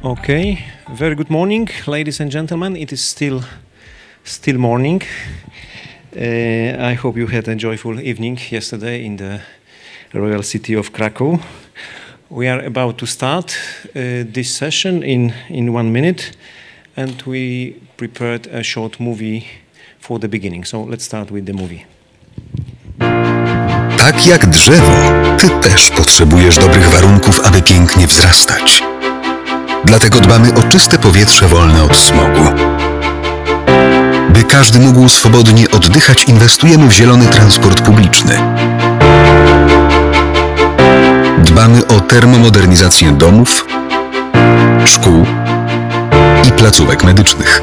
Okay, very good morning, ladies and gentlemen. It is still morning. I hope you had a joyful evening yesterday in the royal city of Krakow. We are about to start this session in 1 minute, and we prepared a short movie for the beginning. So let's start with the movie. Tak jak drzewo, ty też potrzebujesz dobrych warunków, aby pięknie wzrastać. Dlatego dbamy o czyste powietrze wolne od smogu. By każdy mógł swobodnie oddychać, inwestujemy w zielony transport publiczny. Dbamy o termomodernizację domów, szkół i placówek medycznych.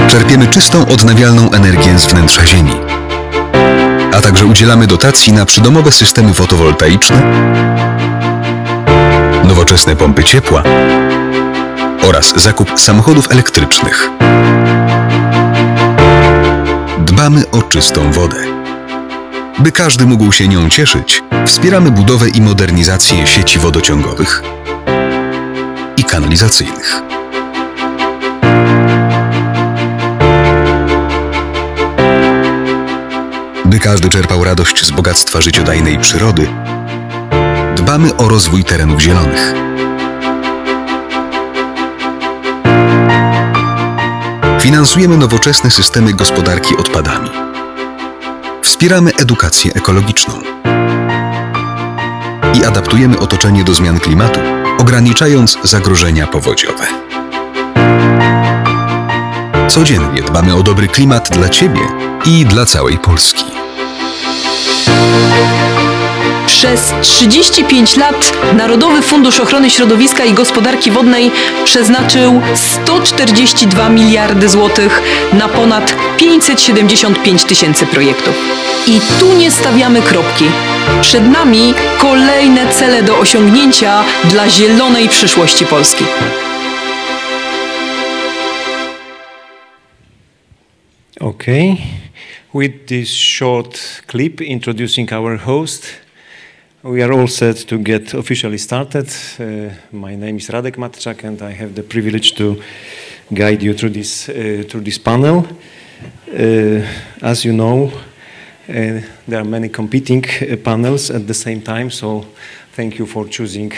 Czerpiemy czystą, odnawialną energię z wnętrza Ziemi, a także udzielamy dotacji na przydomowe systemy fotowoltaiczne, nowoczesne pompy ciepła oraz zakup samochodów elektrycznych. Dbamy o czystą wodę. By każdy mógł się nią cieszyć, wspieramy budowę i modernizację sieci wodociągowych i kanalizacyjnych. By każdy czerpał radość z bogactwa życiodajnej przyrody, dbamy o rozwój terenów zielonych. Finansujemy nowoczesne systemy gospodarki odpadami. Wspieramy edukację ekologiczną i adaptujemy otoczenie do zmian klimatu, ograniczając zagrożenia powodziowe. Codziennie dbamy o dobry klimat dla Ciebie i dla całej Polski. Przez 35 lat Narodowy Fundusz Ochrony Środowiska i Gospodarki Wodnej przeznaczył 142 miliardy złotych na ponad 575 tysięcy projektów. I tu nie stawiamy kropki. Przed nami kolejne cele do osiągnięcia dla zielonej przyszłości Polski. Okay, with this short clip introducing our host, we are all set to get officially started. My name is Radek Matczak, and I have the privilege to guide you through this panel. As you know, there are many competing panels at the same time, so thank you for choosing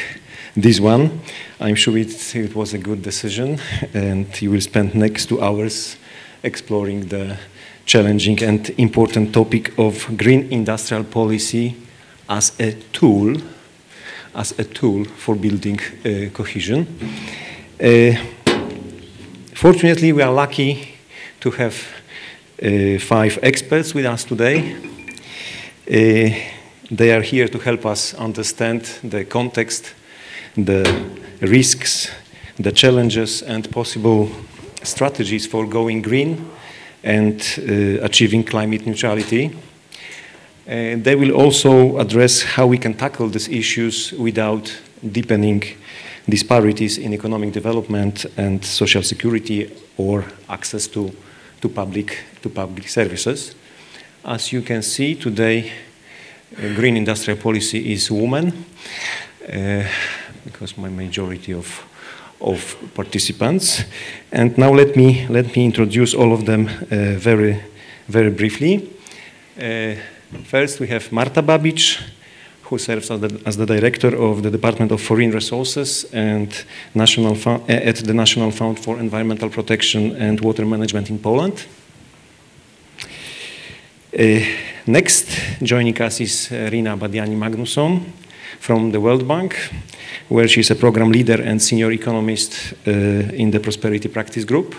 this one. I'm sure it was a good decision, and you will spend next 2 hours exploring the challenging and important topic of green industrial policy as a tool for building cohesion. Fortunately, we are lucky to have 5 experts with us today. They are here to help us understand the context, the risks, the challenges, and possible strategies for going green and achieving climate neutrality. They will also address how we can tackle these issues without deepening disparities in economic development and social security or access to public services. As you can see today, green industrial policy is women, because my majority of participants. And now let me introduce all of them very briefly. First, we have Marta Babic, who serves as the director of the Department of Foreign Resources and at the National Fund for Environmental Protection and Water Management in Poland. Next, joining us is Rina Badiani Magnusson from the World Bank, where she's a program leader and senior economist in the Prosperity Practice Group.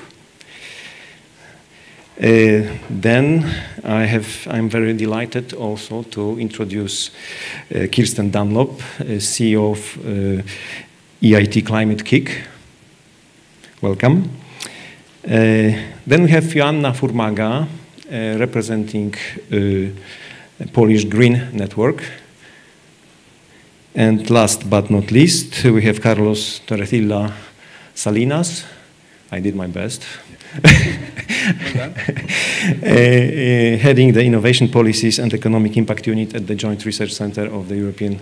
Then I'm very delighted also to introduce Kirsten Dunlop, CEO of EIT Climate Kick. Welcome. Then we have Joanna Furmaga, representing Polish Green Network. And last but not least, we have Carlos Torrecilla Salinas. I did my best. Heading the Innovation Policies and Economic Impact Unit at the Joint Research Center of the European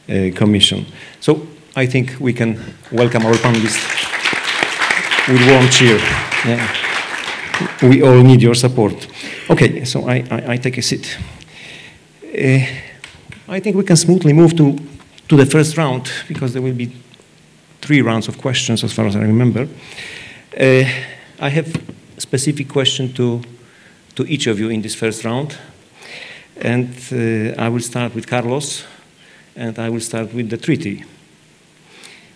Commission. So I think we can welcome our panelists with warm cheer. Yeah. We all need your support. Okay, so I take a seat. I think we can smoothly move to the first round, because there will be 3 rounds of questions as far as I remember. I have a specific question to each of you in this first round. And I will start with Carlos, and I will start with the treaty.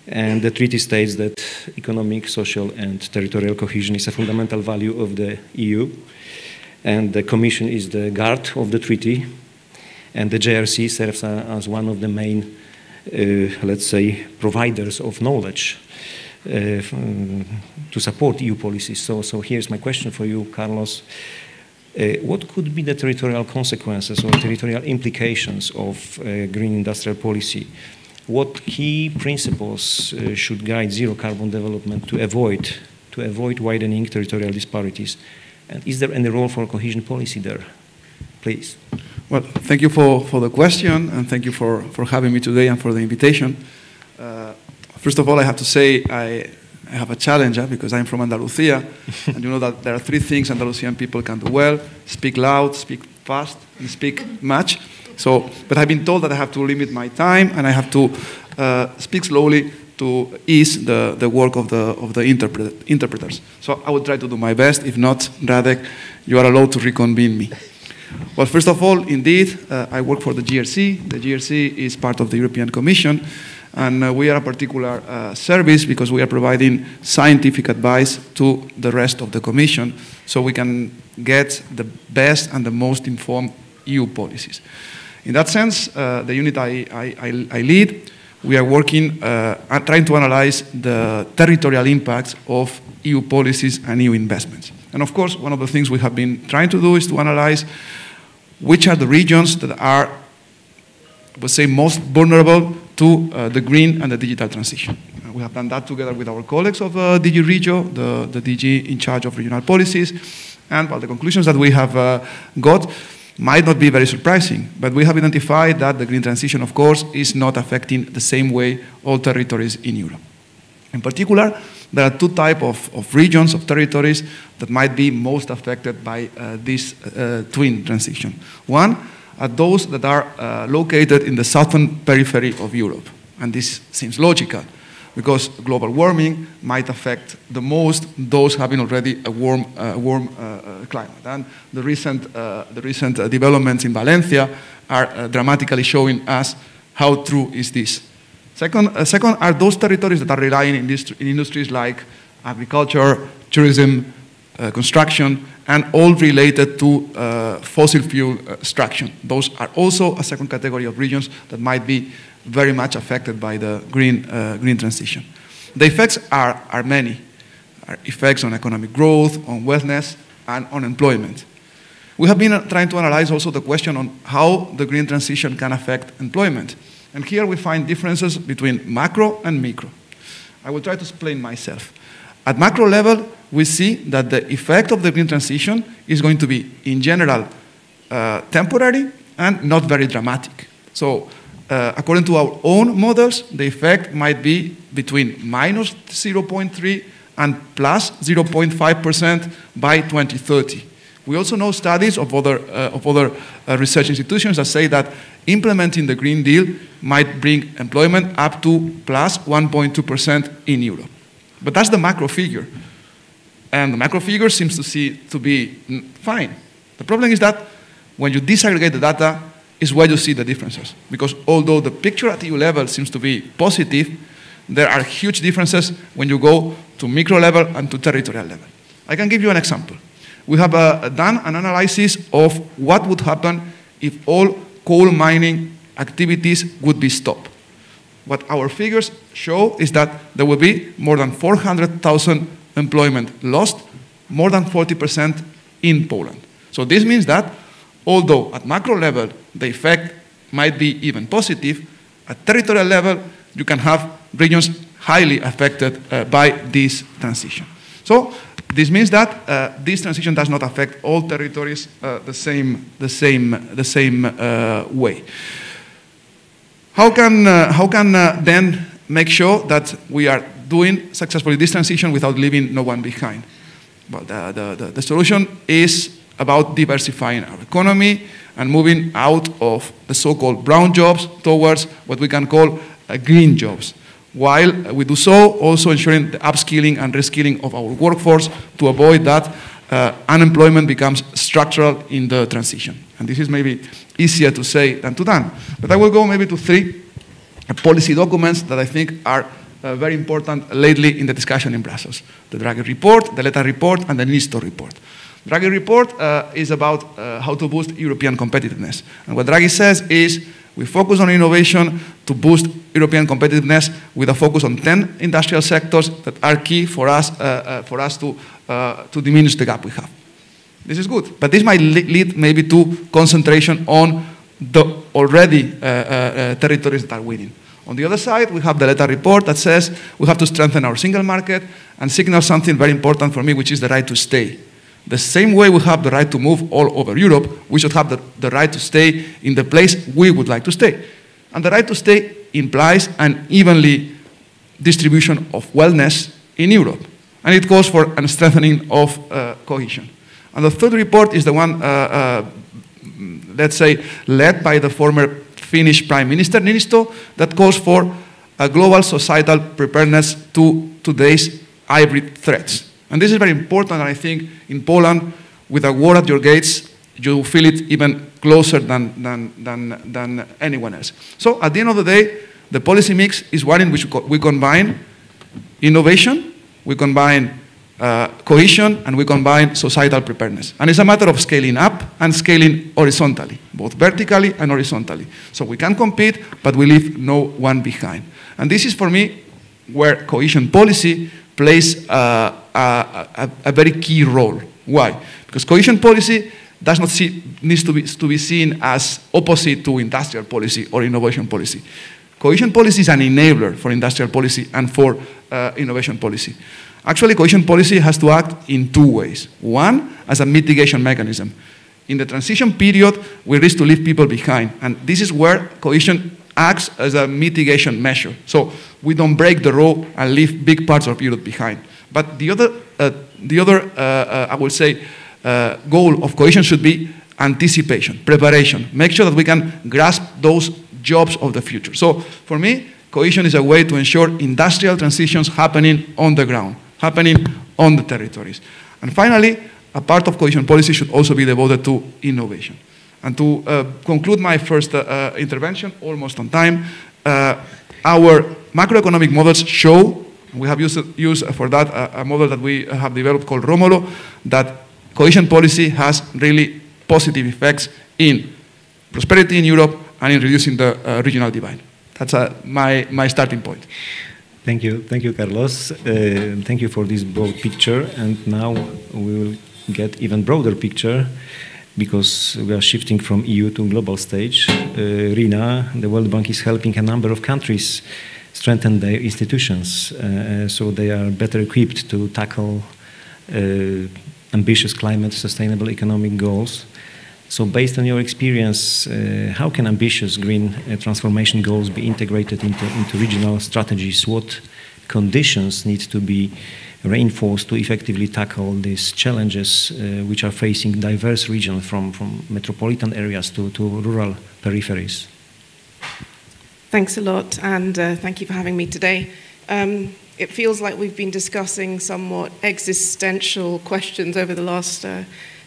And the treaty states that economic, social, and territorial cohesion is a fundamental value of the EU, and the Commission is the guard of the treaty, and the JRC serves as one of the main, let's say, providers of knowledge to support EU policies. So here's my question for you, Carlos. What could be the territorial consequences or territorial implications of green industrial policy? What key principles should guide zero-carbon development to avoid widening territorial disparities? And is there any role for cohesion policy there? Please. Well, thank you for the question, and thank you for having me today and for the invitation. First of all, I have to say I have a challenge because I'm from Andalusia, and you know that there are 3 things Andalusian people can do well: speak loud, speak fast, and speak much. So, but I've been told that I have to limit my time, and I have to speak slowly to ease the work of the interpreters. So I will try to do my best. If not, Radek, you are allowed to reconvene me. Well, first of all, indeed, I work for the GRC. The GRC is part of the European Commission, and we are a particular service because we are providing scientific advice to the rest of the Commission so we can get the best and the most informed EU policies. In that sense, the unit I lead, we are working trying to analyze the territorial impacts of EU policies and EU investments. And of course, one of the things we have been trying to do is to analyze which are the regions that are, I would say, most vulnerable to the green and the digital transition. We have done that together with our colleagues of DG Regio, the DG in charge of regional policies, and well, the conclusions that we have got might not be very surprising, but we have identified that the green transition, of course, is not affecting the same way all territories in Europe. In particular, there are 2 types of regions, of territories, that might be most affected by this twin transition. One are those that are located in the southern periphery of Europe. And this seems logical, because global warming might affect the most those having already a warm climate. And the recent developments in Valencia are dramatically showing us how true is this. Second are those territories that are relying in industries like agriculture, tourism, construction, and all related to fossil fuel extraction. Those are also a second category of regions that might be very much affected by the green transition. The effects are many. Effects on economic growth, on wellness, and on employment. We have been trying to analyze also the question on how the green transition can affect employment. And here we find differences between macro and micro. I will try to explain myself. At macro level, we see that the effect of the green transition is going to be, in general, temporary and not very dramatic. So, according to our own models, the effect might be between minus 0.3 and plus 0.5% by 2030. We also know studies of other research institutions that say that implementing the Green Deal might bring employment up to plus 1.2% in Europe. But that's the macro figure. And the macro figure seems to be fine. The problem is that when you disaggregate the data is where you see the differences. Because although the picture at EU level seems to be positive, there are huge differences when you go to micro level and to territorial level. I can give you an example. We have done an analysis of what would happen if all coal mining activities would be stopped. What our figures show is that there will be more than 400,000 employment lost, more than 40% in Poland. So this means that although at macro level the effect might be even positive, at territorial level you can have regions highly affected by this transition. So this means that this transition does not affect all territories the same way. how can then make sure that we are doing successfully this transition without leaving no one behind? Well, the solution is about diversifying our economy and moving out of the so-called brown jobs towards what we can call green jobs, while we do so also ensuring the upskilling and reskilling of our workforce to avoid that unemployment becomes structural in the transition. And this is maybe easier to say than to done. But I will go maybe to 3 policy documents that I think are very important lately in the discussion in Brussels. The Draghi report, the Letta report, and the Nisto report. Draghi report is about how to boost European competitiveness. And what Draghi says is we focus on innovation to boost European competitiveness with a focus on 10 industrial sectors that are key for us to diminish the gap we have. This is good, but this might lead maybe to concentration on the already territories that are winning. On the other side, we have the Letta report that says we have to strengthen our single market and signal something very important for me, which is the right to stay. The same way we have the right to move all over Europe, we should have the right to stay in the place we would like to stay. And the right to stay implies an evenly distribution of wellness in Europe. And it calls for a strengthening of cohesion. And the third report is the one, let's say, led by the former Finnish Prime Minister Niinisto, that calls for a global societal preparedness to today's hybrid threats. And this is very important, and I think in Poland, with a war at your gates, you feel it even closer than anyone else. So at the end of the day, the policy mix is one in which we combine innovation, we combine cohesion, and we combine societal preparedness. And it's a matter of scaling up and scaling horizontally, both vertically and horizontally. So we can compete, but we leave no one behind. And this is, for me, where cohesion policy plays a very key role. Why? Because cohesion policy does not needs to be seen as opposite to industrial policy or innovation policy. Cohesion policy is an enabler for industrial policy and for innovation policy. Actually, cohesion policy has to act in 2 ways. One, as a mitigation mechanism. In the transition period, we risk to leave people behind, and this is where cohesion acts as a mitigation measure. So we don't break the road and leave big parts of Europe behind. But the other I would say, goal of cohesion should be anticipation, preparation. Make sure that we can grasp those jobs of the future. So for me, cohesion is a way to ensure industrial transitions happening on the ground, happening on the territories. And finally, a part of cohesion policy should also be devoted to innovation. And to conclude my first intervention, almost on time, our macroeconomic models show, we have used for that a model that we have developed called Romolo, that cohesion policy has really positive effects in prosperity in Europe and in reducing the regional divide. That's my starting point. Thank you, Carlos. Thank you for this broad picture. And now we will get even broader picture, because we are shifting from EU to global stage. RINA, the World Bank, is helping a number of countries strengthen their institutions, so they are better equipped to tackle ambitious climate, sustainable economic goals. So based on your experience, how can ambitious green transformation goals be integrated into regional strategies? What conditions need to be reinforced to effectively tackle these challenges which are facing diverse regions from metropolitan areas to rural peripheries? Thanks a lot, and thank you for having me today. It feels like we've been discussing somewhat existential questions over the last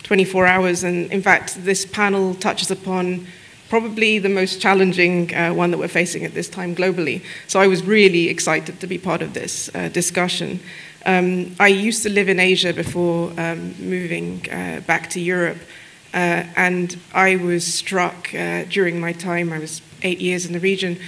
24 hours, and in fact, this panel touches upon probably the most challenging one that we're facing at this time globally. So I was really excited to be part of this discussion. I used to live in Asia before moving back to Europe, and I was struck during my time, I was 8 years in the region,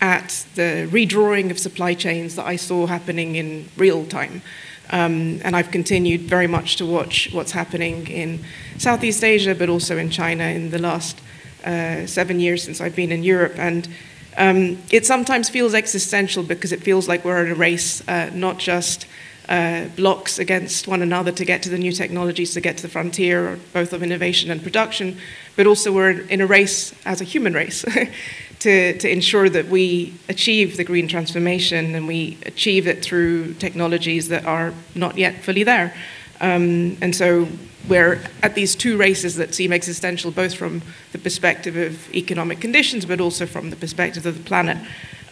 at the redrawing of supply chains that I saw happening in real time. And I've continued very much to watch what's happening in Southeast Asia, but also in China in the last 7 years since I've been in Europe. And it sometimes feels existential because it feels like we're in a race, not just blocks against one another to get to the new technologies, to get to the frontier, both of innovation and production, but also we're in a race as a human race to ensure that we achieve the green transformation and we achieve it through technologies that are not yet fully there. And so we're at these two races that seem existential, both from the perspective of economic conditions, but also from the perspective of the planet.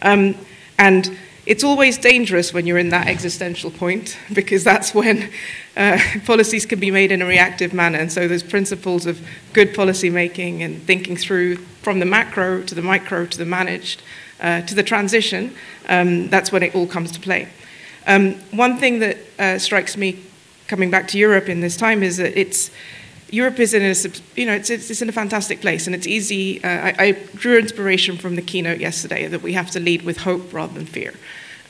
And it's always dangerous when you're in that existential point, because that's when policies can be made in a reactive manner. And so those principles of good policy making and thinking through from the macro to the micro to the managed to the transition, that's when it all comes to play. One thing that strikes me coming back to Europe in this time is that Europe is in it's in a fantastic place, and it's easy. I drew inspiration from the keynote yesterday that we have to lead with hope rather than fear.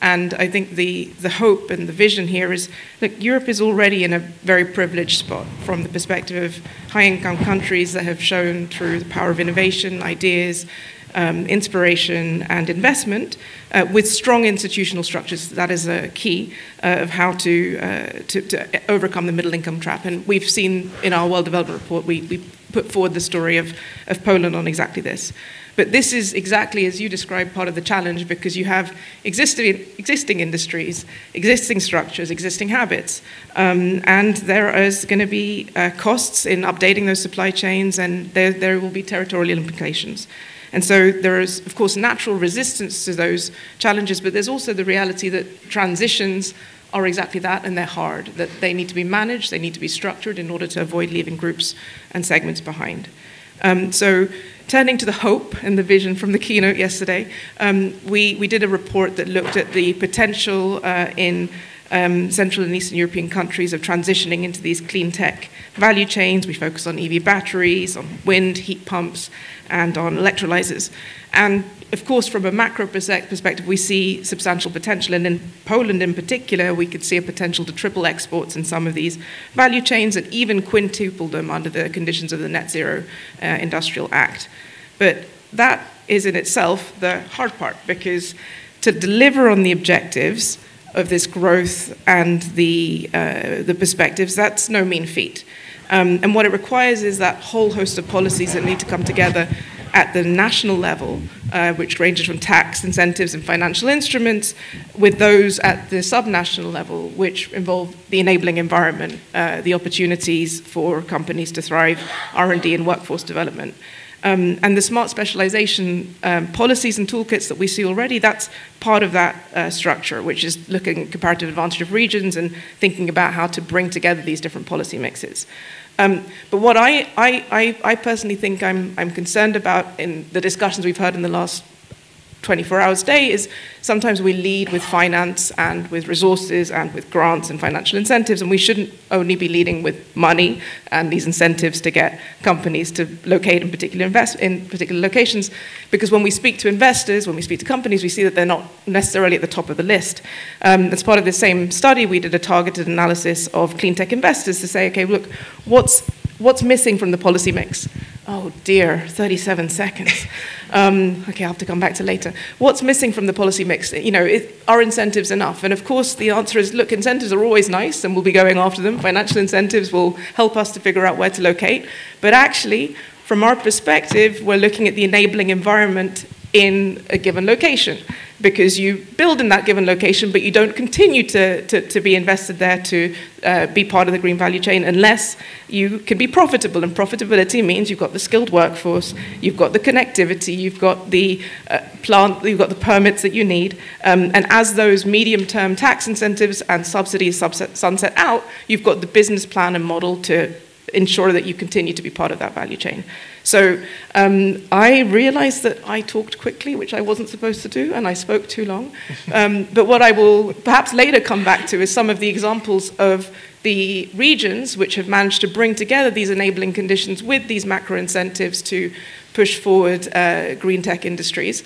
And I think the hope and the vision here is, look, Europe is already in a very privileged spot from the perspective of high-income countries that have shown through the power of innovation, ideas, inspiration and investment with strong institutional structures. That is a key of how to overcome the middle income trap. And we've seen in our World Development Report, we put forward the story of Poland on exactly this. But this is exactly, as you described, part of the challenge, because you have existing industries, existing structures, existing habits, and there is going to be costs in updating those supply chains, and there will be territorial implications. And so there is, of course, natural resistance to those challenges, but there's also the reality that transitions are exactly that, and they're hard, that they need to be managed, they need to be structured in order to avoid leaving groups and segments behind. So turning to the hope and the vision from the keynote yesterday, we did a report that looked at the potential in Central and Eastern European countries of transitioning into these clean tech value chains. We focus on EV batteries, on wind, heat pumps, and on electrolyzers. And of course, from a macro perspective, we see substantial potential. And in Poland in particular, we could see a potential to triple exports in some of these value chains and even quintuple them under the conditions of the Net Zero Industrial Act. But that is in itself the hard part, because to deliver on the objectives of this growth and the perspectives, that's no mean feat. And what it requires is that whole host of policies that need to come together at the national level, which ranges from tax incentives and financial instruments, with those at the subnational level, which involve the enabling environment, the opportunities for companies to thrive, R&D and workforce development. And the smart specialization policies and toolkits that we see already, that's part of that structure, which is looking at comparative advantage of regions and thinking about how to bring together these different policy mixes. But what I personally think I'm concerned about in the discussions we've heard in the last 24 hours a day is sometimes we lead with finance and with resources and with grants and financial incentives, and we shouldn't only be leading with money and these incentives to get companies to locate in particular locations, because when we speak to investors, when we speak to companies, we see that they're not necessarily at the top of the list. As part of the same study, we did a targeted analysis of clean tech investors to say, okay, look, what's missing from the policy mix? Oh dear, 37 seconds. Okay, I'll have to come back to later. What's missing from the policy mix? You know, are incentives enough? And of course, the answer is, look, incentives are always nice, and we'll be going after them. Financial incentives will help us to figure out where to locate. But actually, from our perspective, we're looking at the enabling environment in a given location, because you build in that given location, but you don't continue to be invested there to be part of the green value chain unless you can be profitable. And profitability means you've got the skilled workforce, you've got the connectivity, you've got the plant, you've got the permits that you need. And as those medium-term tax incentives and subsidies sunset out, you've got the business plan and model to ensure that you continue to be part of that value chain. So I realized that I talked quickly, which I wasn't supposed to do, and I spoke too long. But what I will perhaps later come back to is some of the examples of the regions which have managed to bring together these enabling conditions with these macro incentives to push forward green tech industries.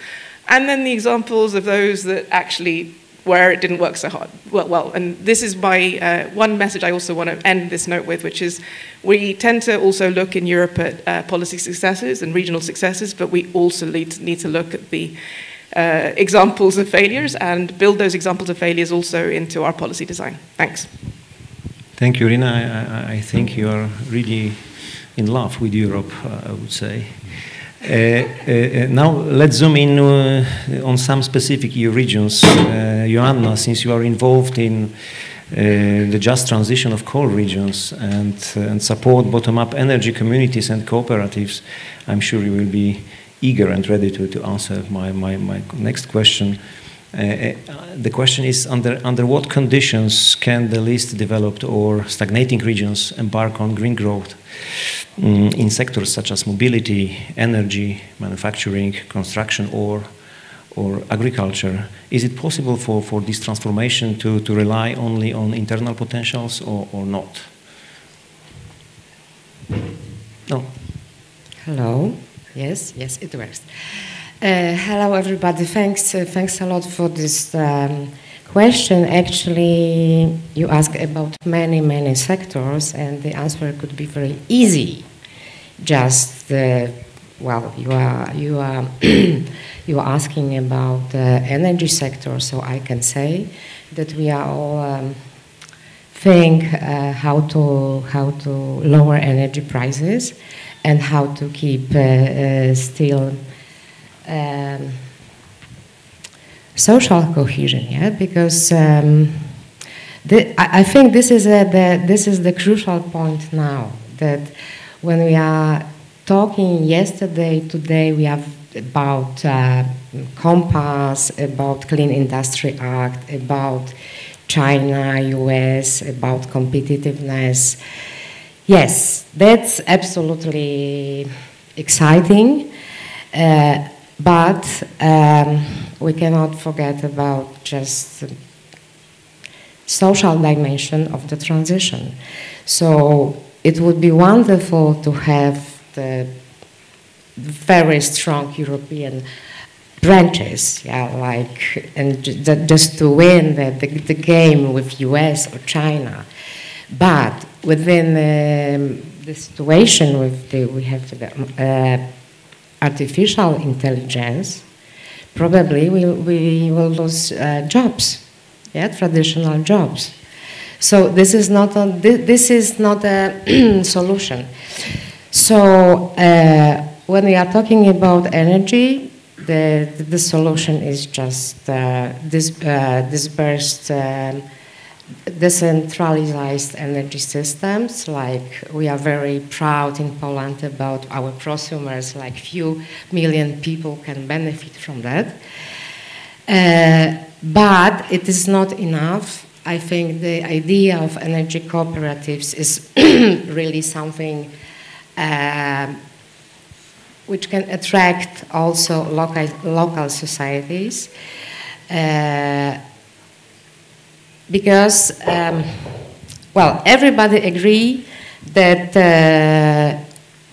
And then the examples of those that actually where it didn't work so hard. Well, and this is my one message I also want to end this note with, which is we tend to also look in Europe at policy successes and regional successes, but we also need to look at the examples of failures and build those examples of failures also into our policy design. Thanks. Thank you, Rina. I think you are really in love with Europe, I would say. Now let's zoom in on some specific EU regions. Joanna, since you are involved in the just transition of coal regions and support bottom-up energy communities and cooperatives, I'm sure you will be eager and ready to answer my next question. The question is, under what conditions can the least developed or stagnating regions embark on green growth in sectors such as mobility, energy, manufacturing, construction, or agriculture? Is it possible for this transformation to rely only on internal potentials or not? No. Hello. Yes, it works. Hello, everybody. Thanks a lot for this question. Actually, you asked about many sectors, and the answer could be very easy. Just well, you are you are asking about the energy sector, so I can say that we are all think how to lower energy prices and how to keep still social cohesion, yeah, because I think this is the crucial point now, that when we are talking today we have about Compass, about Clean Industry Act, about China, US, about competitiveness. Yes, that's absolutely exciting. But we cannot forget about just social dimension of the transition. So it would be wonderful to have the very strong European branches, yeah, like, and just to win the game with US or China. But within the situation we have the artificial intelligence, probably we will lose jobs, yeah, traditional jobs. So this is not a solution. So when we are talking about energy, the solution is just dispersed, decentralized energy systems. Like, we are very proud in Poland about our prosumers, like few million people can benefit from that. But it is not enough. I think the idea of energy cooperatives is really something which can attract also local societies. Because, well, everybody agree that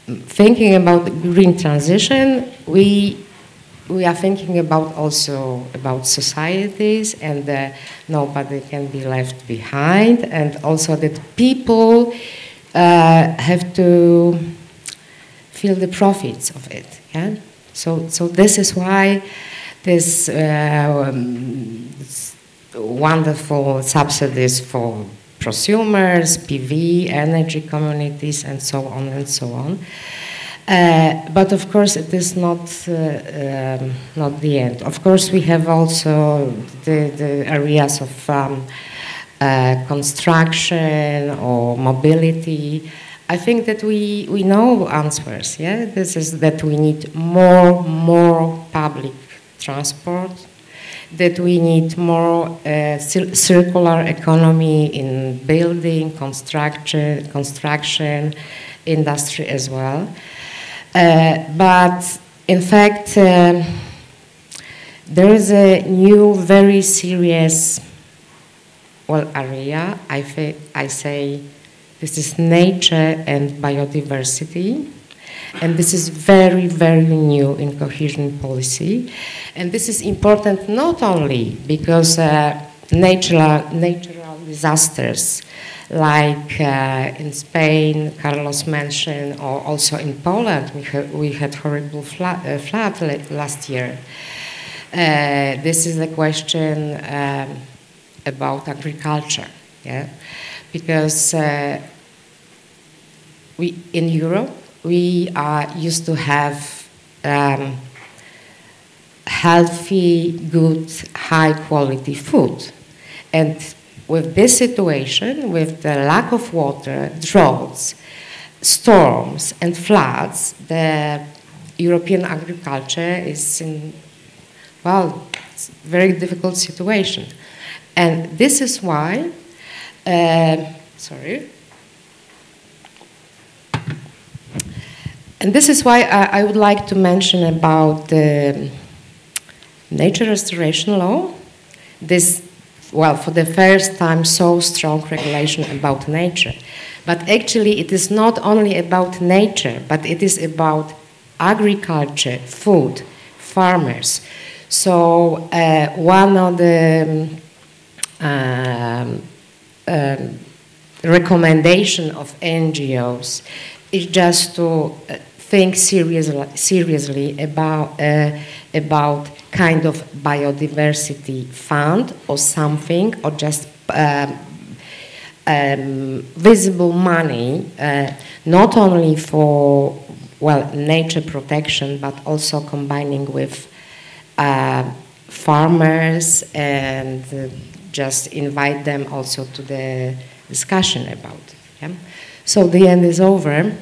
thinking about the green transition, we are thinking about also about societies, and nobody can be left behind, and also that people have to feel the profits of it. Yeah? So this is why this wonderful subsidies for prosumers, PV, energy communities, and so on and so on. But of course, it is not the end. Of course, we have also the areas of construction or mobility. I think that we know answers. Yeah, this is that we need more public transport, that we need more circular economy in building, construction, industry as well. But in fact, there is a new, very serious, well, area. I say this is nature and biodiversity. And this is very, very new in cohesion policy. And this is important not only because natural disasters, like in Spain, Carlos mentioned, or also in Poland, we had horrible flood last year. This is a question about agriculture, yeah, because we in Europe we are used to have healthy, good, high-quality food. And with this situation, with the lack of water, droughts, storms, and floods, the European agriculture is in, well, it's a very difficult situation. And this is why, And this is why I would like to mention about the nature restoration law. This, well, for the first time, so strong regulation about nature. But actually, it is not only about nature, but it is about agriculture, food, farmers. So one of the recommendation of NGOs is just to think seriously about kind of biodiversity fund or something, or just visible money, not only for, well, nature protection, but also combining with farmers and just invite them also to the discussion about it. Yeah? So the end is over.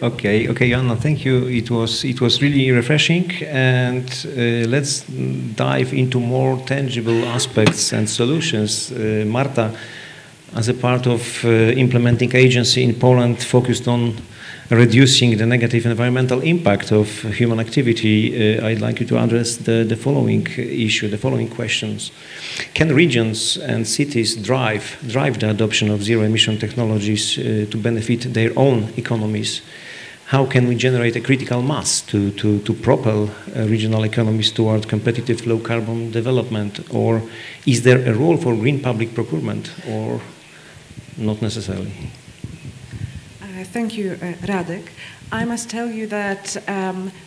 Okay, Joanna, thank you. It was really refreshing, and let's dive into more tangible aspects and solutions. Marta, as a part of implementing agency in Poland, focused on reducing the negative environmental impact of human activity, I'd like you to address the following issue, the following questions. Can regions and cities drive the adoption of zero-emission technologies to benefit their own economies? How can we generate a critical mass to propel regional economies toward competitive low-carbon development? Or is there a role for green public procurement, or not necessarily? Thank you, Radek. I must tell you that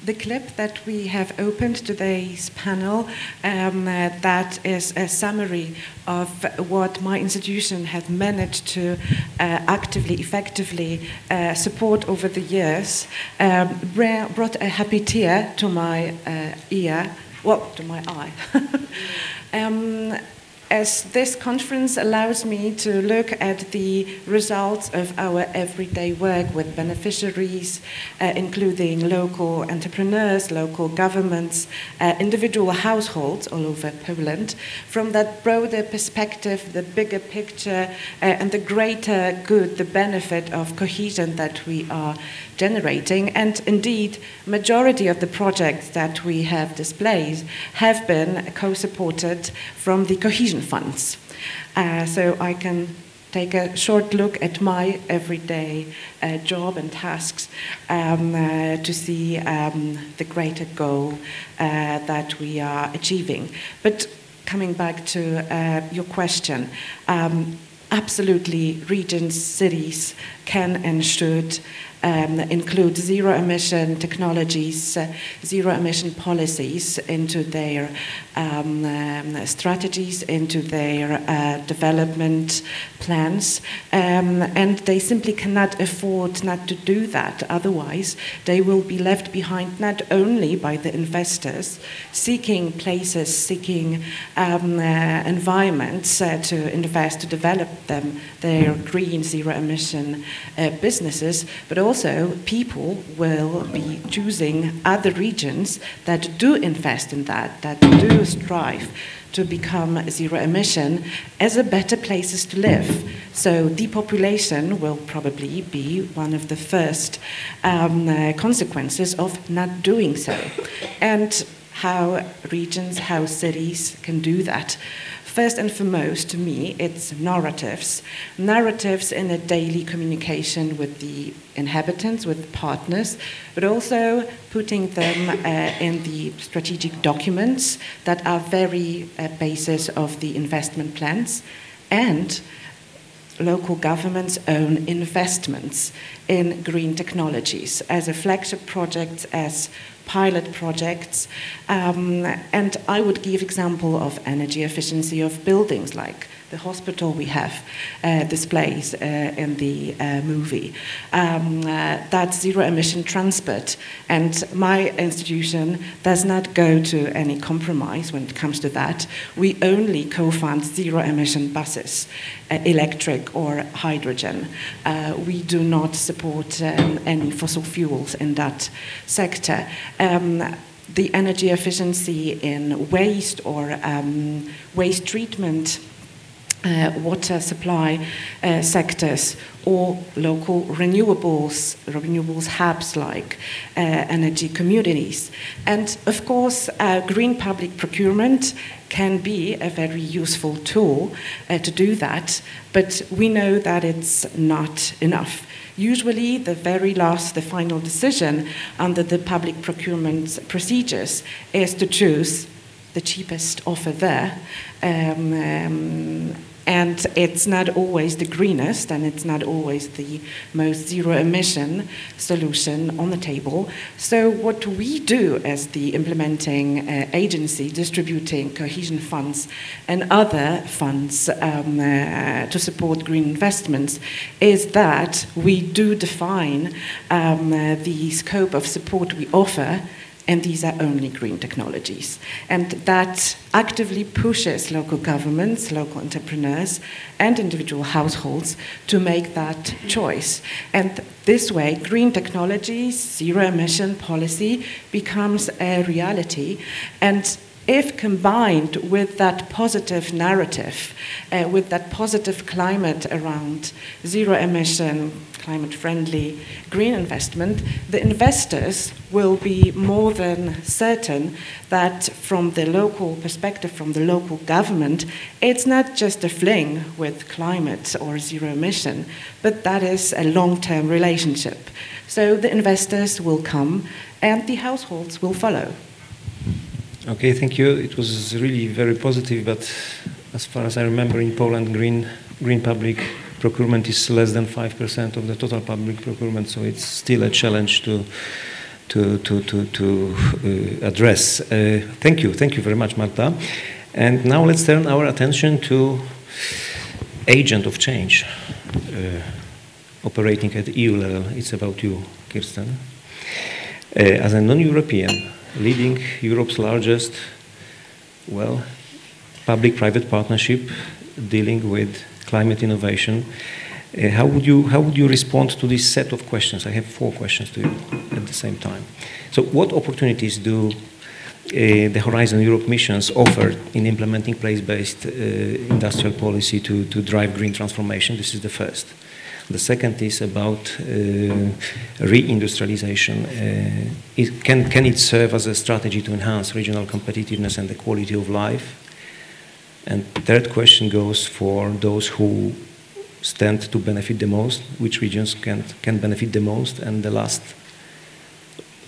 the clip that we have opened today's panel, that is a summary of what my institution has managed to actively, effectively support over the years, brought a happy tear to my ear, well, to my eye. As this conference allows me to look at the results of our everyday work with beneficiaries, including local entrepreneurs, local governments, individual households all over Poland, from that broader perspective, the bigger picture, and the greater good, the benefit of cohesion that we are generating. And indeed, majority of the projects that we have displayed have been co-supported from the cohesion funds. So I can take a short look at my everyday job and tasks to see the greater goal that we are achieving. But coming back to your question, absolutely regions, cities can and should include zero-emission technologies, zero-emission policies into their strategies, into their development plans, and they simply cannot afford not to do that. Otherwise, they will be left behind not only by the investors seeking places, seeking environments to invest, to develop them, their green zero-emission businesses, but also people will be choosing other regions that do invest in that do strive to become zero emission as a better places to live. So depopulation will probably be one of the first consequences of not doing so. And how regions, how cities can do that. First and foremost, to me, it's narratives. Narratives in a daily communication with the inhabitants, with partners, but also putting them in the strategic documents that are very basis of the investment plans, and local governments' own investments in green technologies as a flagship project, as pilot projects, and I would give example of energy efficiency of buildings, like the hospital we have displays in the movie. That's zero emission transport, and my institution does not go to any compromise when it comes to that. We only co-fund zero emission buses, electric or hydrogen. We do not support any fossil fuels in that sector. The energy efficiency in waste or waste treatment, water supply sectors, or local renewables hubs like energy communities. And of course, green public procurement can be a very useful tool to do that, but we know that it's not enough. Usually the final decision under the public procurement procedures is to choose the cheapest offer there. And it's not always the greenest, and it's not always the most zero-emission solution on the table. So what we do as the implementing agency distributing cohesion funds and other funds to support green investments is that we do define the scope of support we offer, and these are only green technologies. And that actively pushes local governments, local entrepreneurs, and individual households to make that choice. And this way, green technologies, zero-emission policy becomes a reality. And if combined with that positive narrative, with that positive climate around zero-emission, climate-friendly green investment, the investors will be more than certain that from the local perspective, from the local government, it's not just a fling with climate or zero emission, but that is a long-term relationship. So the investors will come and the households will follow. Okay, thank you. It was really very positive, but as far as I remember, in Poland, green public procurement is less than 5% of the total public procurement, so it's still a challenge to address. Thank you very much, Marta. And now let's turn our attention to agent of change operating at EU level. It's about you, Kirsten. As a non-European, leading Europe's largest, public-private partnership dealing with climate innovation, how would you respond to this set of questions? I have 4 questions to you at the same time. So, what opportunities do the Horizon Europe missions offer in implementing place-based industrial policy to drive green transformation? This is the first. The second is about reindustrialization. Can it serve as a strategy to enhance regional competitiveness and the quality of life? And third question goes for those who stand to benefit the most. Which regions can benefit the most? And the last,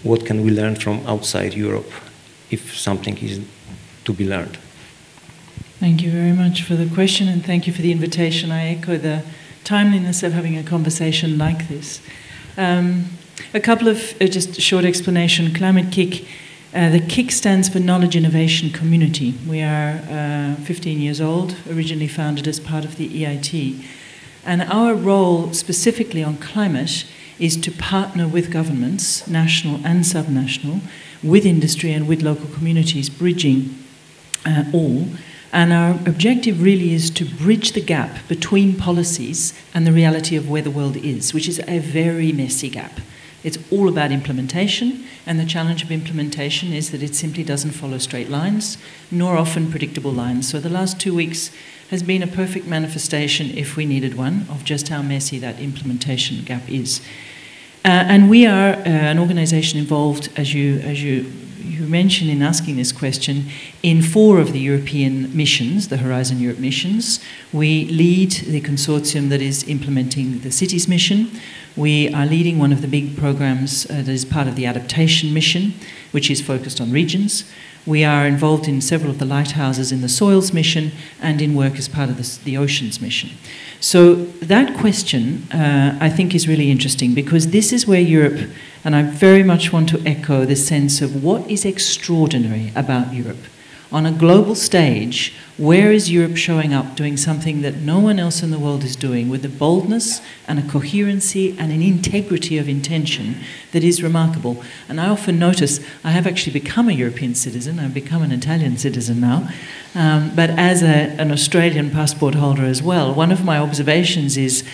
what can we learn from outside Europe, if something is to be learned? Thank you very much for the question, and thank you for the invitation. I echo the timeliness of having a conversation like this. A couple of just short explanation. Climate Kick. The KIC stands for Knowledge Innovation Community. We are 15 years old, originally founded as part of the EIT. And our role specifically on climate is to partner with governments, national and subnational, with industry and with local communities, bridging all. And our objective really is to bridge the gap between policies and the reality of where the world is, which is a very messy gap. It's all about implementation, and the challenge of implementation is that it simply doesn't follow straight lines, nor often predictable lines. So the last 2 weeks has been a perfect manifestation, if we needed one, of just how messy that implementation gap is. And we are an organization involved, as you mentioned in asking this question, in 4 of the European missions, the Horizon Europe missions. We lead the consortium that is implementing the cities mission. We are leading one of the big programs that is part of the adaptation mission, which is focused on regions. We are involved in several of the lighthouses in the soils mission and in work as part of the oceans mission. So that question, I think, is really interesting, because this is where Europe, and I very much want to echo the sense of what is extraordinary about Europe on a global stage, where is Europe showing up doing something that no one else in the world is doing, with a boldness and a coherency and an integrity of intention that is remarkable? And I often notice, I have actually become a European citizen, I've become an Italian citizen now, but as an Australian passport holder as well, one of my observations is,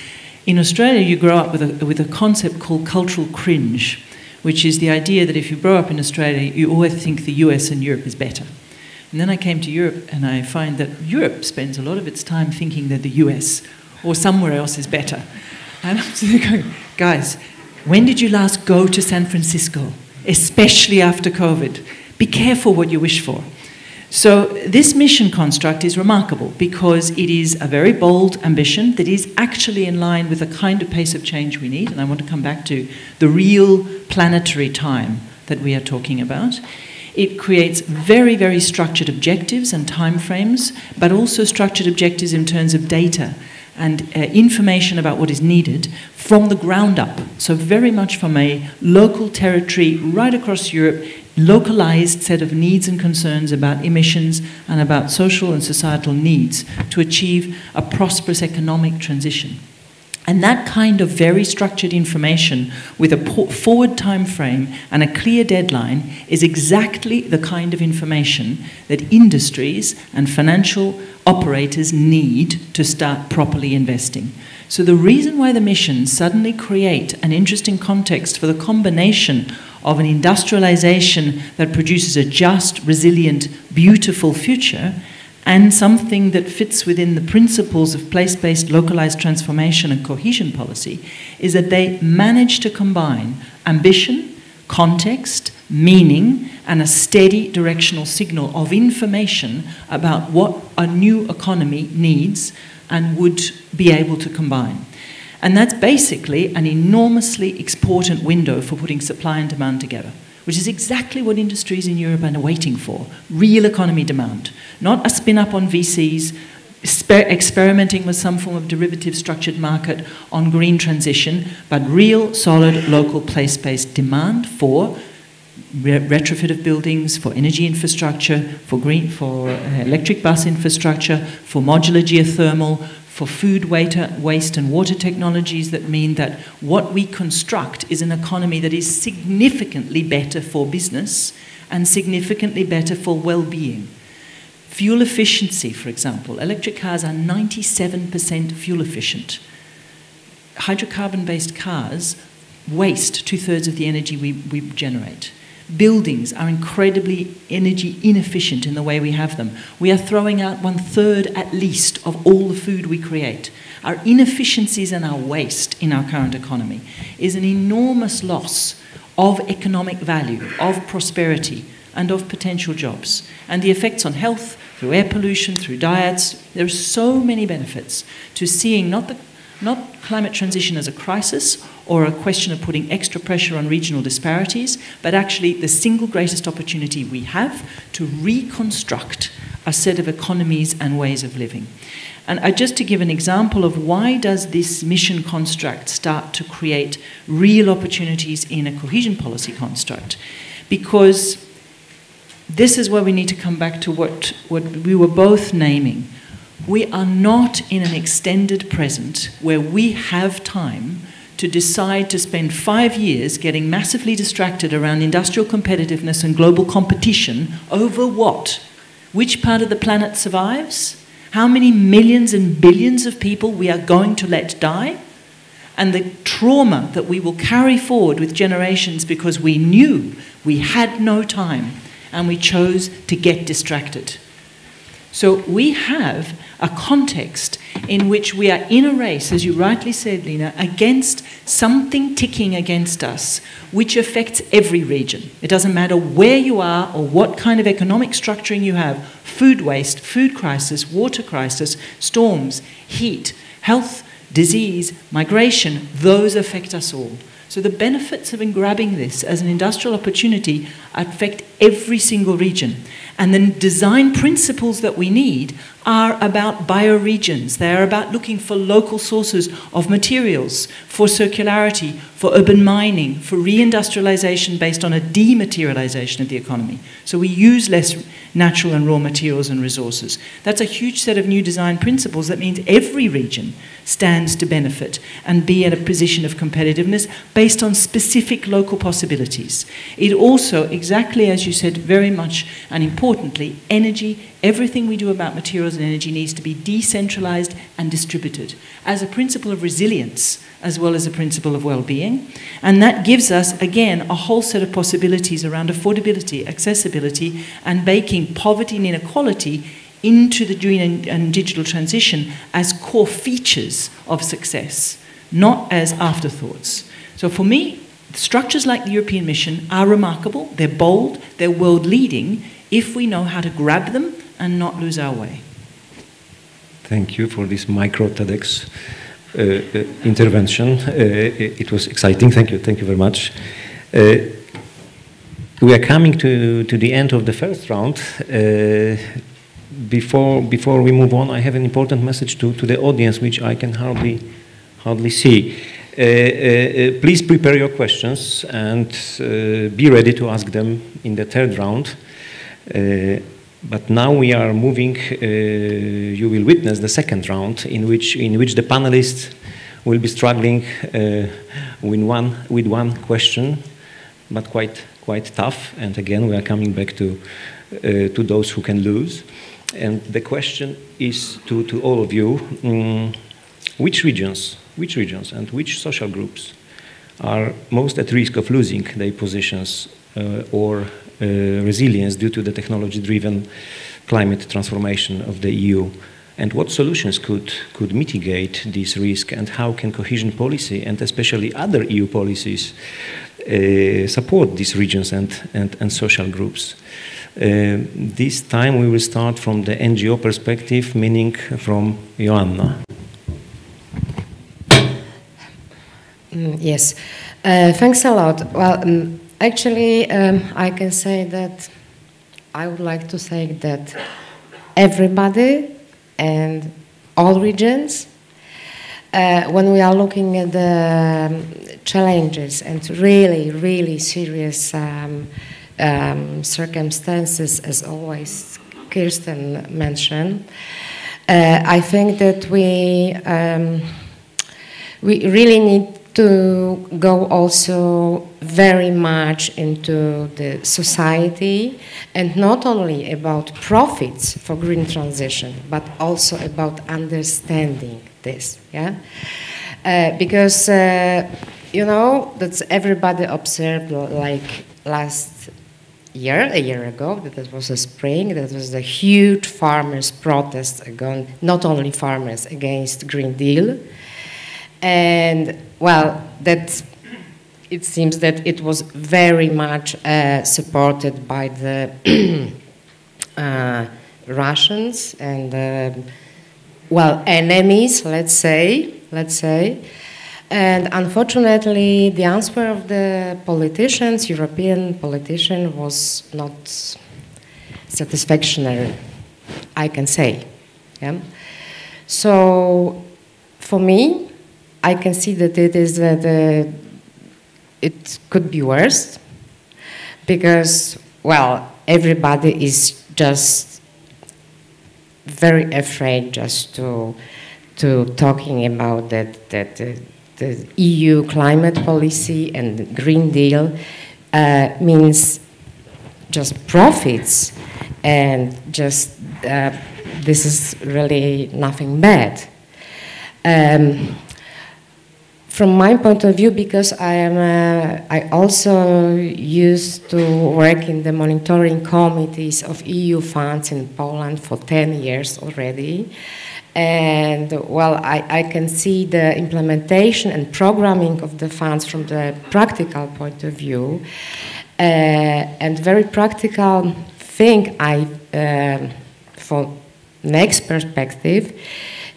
in Australia you grow up with a concept called cultural cringe, which is the idea that if you grow up in Australia, you always think the US and Europe is better. And then I came to Europe and I find that Europe spends a lot of its time thinking that the US or somewhere else is better. And I'm just going, guys, when did you last go to San Francisco, especially after COVID? Be careful what you wish for. So this mission construct is remarkable because it is a very bold ambition that is actually in line with the kind of pace of change we need. And I want to come back to the real planetary time that we are talking about. It creates very, very structured objectives and timeframes, but also structured objectives in terms of data and information about what is needed from the ground up. So very much from a local territory right across Europe, localized set of needs and concerns about emissions and about social and societal needs to achieve a prosperous economic transition. And that kind of very structured information with a forward time frame and a clear deadline is exactly the kind of information that industries and financial operators need to start properly investing. So the reason why the missions suddenly create an interesting context for the combination of an industrialization that produces a just, resilient, beautiful future and something that fits within the principles of place-based localized transformation and cohesion policy is that they manage to combine ambition, context, meaning, and a steady directional signal of information about what a new economy needs and would be able to combine. And that's basically an enormously important window for putting supply and demand together, which is exactly what industries in Europe are waiting for. Real economy demand. Not a spin-up on VCs, experimenting with some form of derivative structured market on green transition, but real, solid, local, place-based demand for retrofit of buildings, for energy infrastructure, for electric bus infrastructure, for modular geothermal, for food waste and water technologies that mean that what we construct is an economy that is significantly better for business and significantly better for well-being. Fuel efficiency, for example. Electric cars are 97% fuel efficient. Hydrocarbon-based cars waste 2/3 of the energy we generate. Buildings are incredibly energy inefficient in the way we have them. We are throwing out 1/3 at least of all the food we create. Our inefficiencies and our waste in our current economy is an enormous loss of economic value, of prosperity, and of potential jobs. And the effects on health, through air pollution, through diets, there are so many benefits to seeing not climate transition as a crisis or a question of putting extra pressure on regional disparities, but actually the single greatest opportunity we have to reconstruct a set of economies and ways of living. And just to give an example of why does this mission construct start to create real opportunities in a cohesion policy construct? Because this is where we need to come back to what we were both naming. We are not in an extended present where we have time to decide to spend 5 years getting massively distracted around industrial competitiveness and global competition over what? Which part of the planet survives? How many millions and billions of people we are going to let die? And the trauma that we will carry forward with generations because we knew we had no time and we chose to get distracted. So we have a context in which we are in a race, as you rightly said, Lina, against something ticking against us, which affects every region. It doesn't matter where you are or what kind of economic structuring you have. Food waste, food crisis, water crisis, storms, heat, health, disease, migration, those affect us all. So the benefits of grabbing this as an industrial opportunity affect every single region. And the design principles that we need are about bioregions. They are about looking for local sources of materials, for circularity, for urban mining, for reindustrialization based on a dematerialization of the economy. So we use less natural and raw materials and resources. That's a huge set of new design principles that means every region stands to benefit and be at a position of competitiveness based on specific local possibilities. It also, exactly as you said, very much and importantly, energy, everything we do about materials and energy needs to be decentralized and distributed as a principle of resilience as well as a principle of well-being. And that gives us, again, a whole set of possibilities around affordability, accessibility, and baking poverty and inequality into the green and digital transition as core features of success, not as afterthoughts. So for me, structures like the European Mission are remarkable, they're bold, they're world-leading, if we know how to grab them and not lose our way. Thank you for this micro TEDx intervention. It was exciting. Thank you very much. We are coming to the end of the first round. Before we move on, I have an important message to the audience, which I can hardly see. Please prepare your questions and be ready to ask them in the third round. But now we are moving, you will witness the second round in which the panelists will be struggling with one question, but quite tough. And again, we are coming back to those who can lose. And the question is to all of you, which regions and which social groups are most at risk of losing their positions or resilience due to the technology-driven climate transformation of the EU, and what solutions could mitigate this risk, and how can cohesion policy and especially other EU policies support these regions and social groups? This time we will start from the NGO perspective, meaning from Joanna. Yes, thanks a lot. Well, actually, I can say that I would like to say that everybody and all regions, when we are looking at the challenges and really serious circumstances, as always Kirsten mentioned, I think that we really need to go also very much into the society, and not only about profits for green transition, but also about understanding this, yeah? Because, you know, that's everybody observed, like last year, a year ago, that was a spring, that was a huge farmers' protest against, not only farmers, against Green Deal. And, well, that it seems that it was very much supported by the Russians and, well, enemies, let's say. And unfortunately, the answer of the politicians, European politicians, was not satisfactory, I can say. Yeah? So, for me, I can see that it is it could be worse, because, well, everybody is just very afraid just to talking about that the EU climate policy and Green Deal means just profits, and just this is really nothing bad. From my point of view, because I also used to work in the monitoring committees of EU funds in Poland for 10 years already. And, well, I can see the implementation and programming of the funds from the practical point of view. And very practical thing for next perspective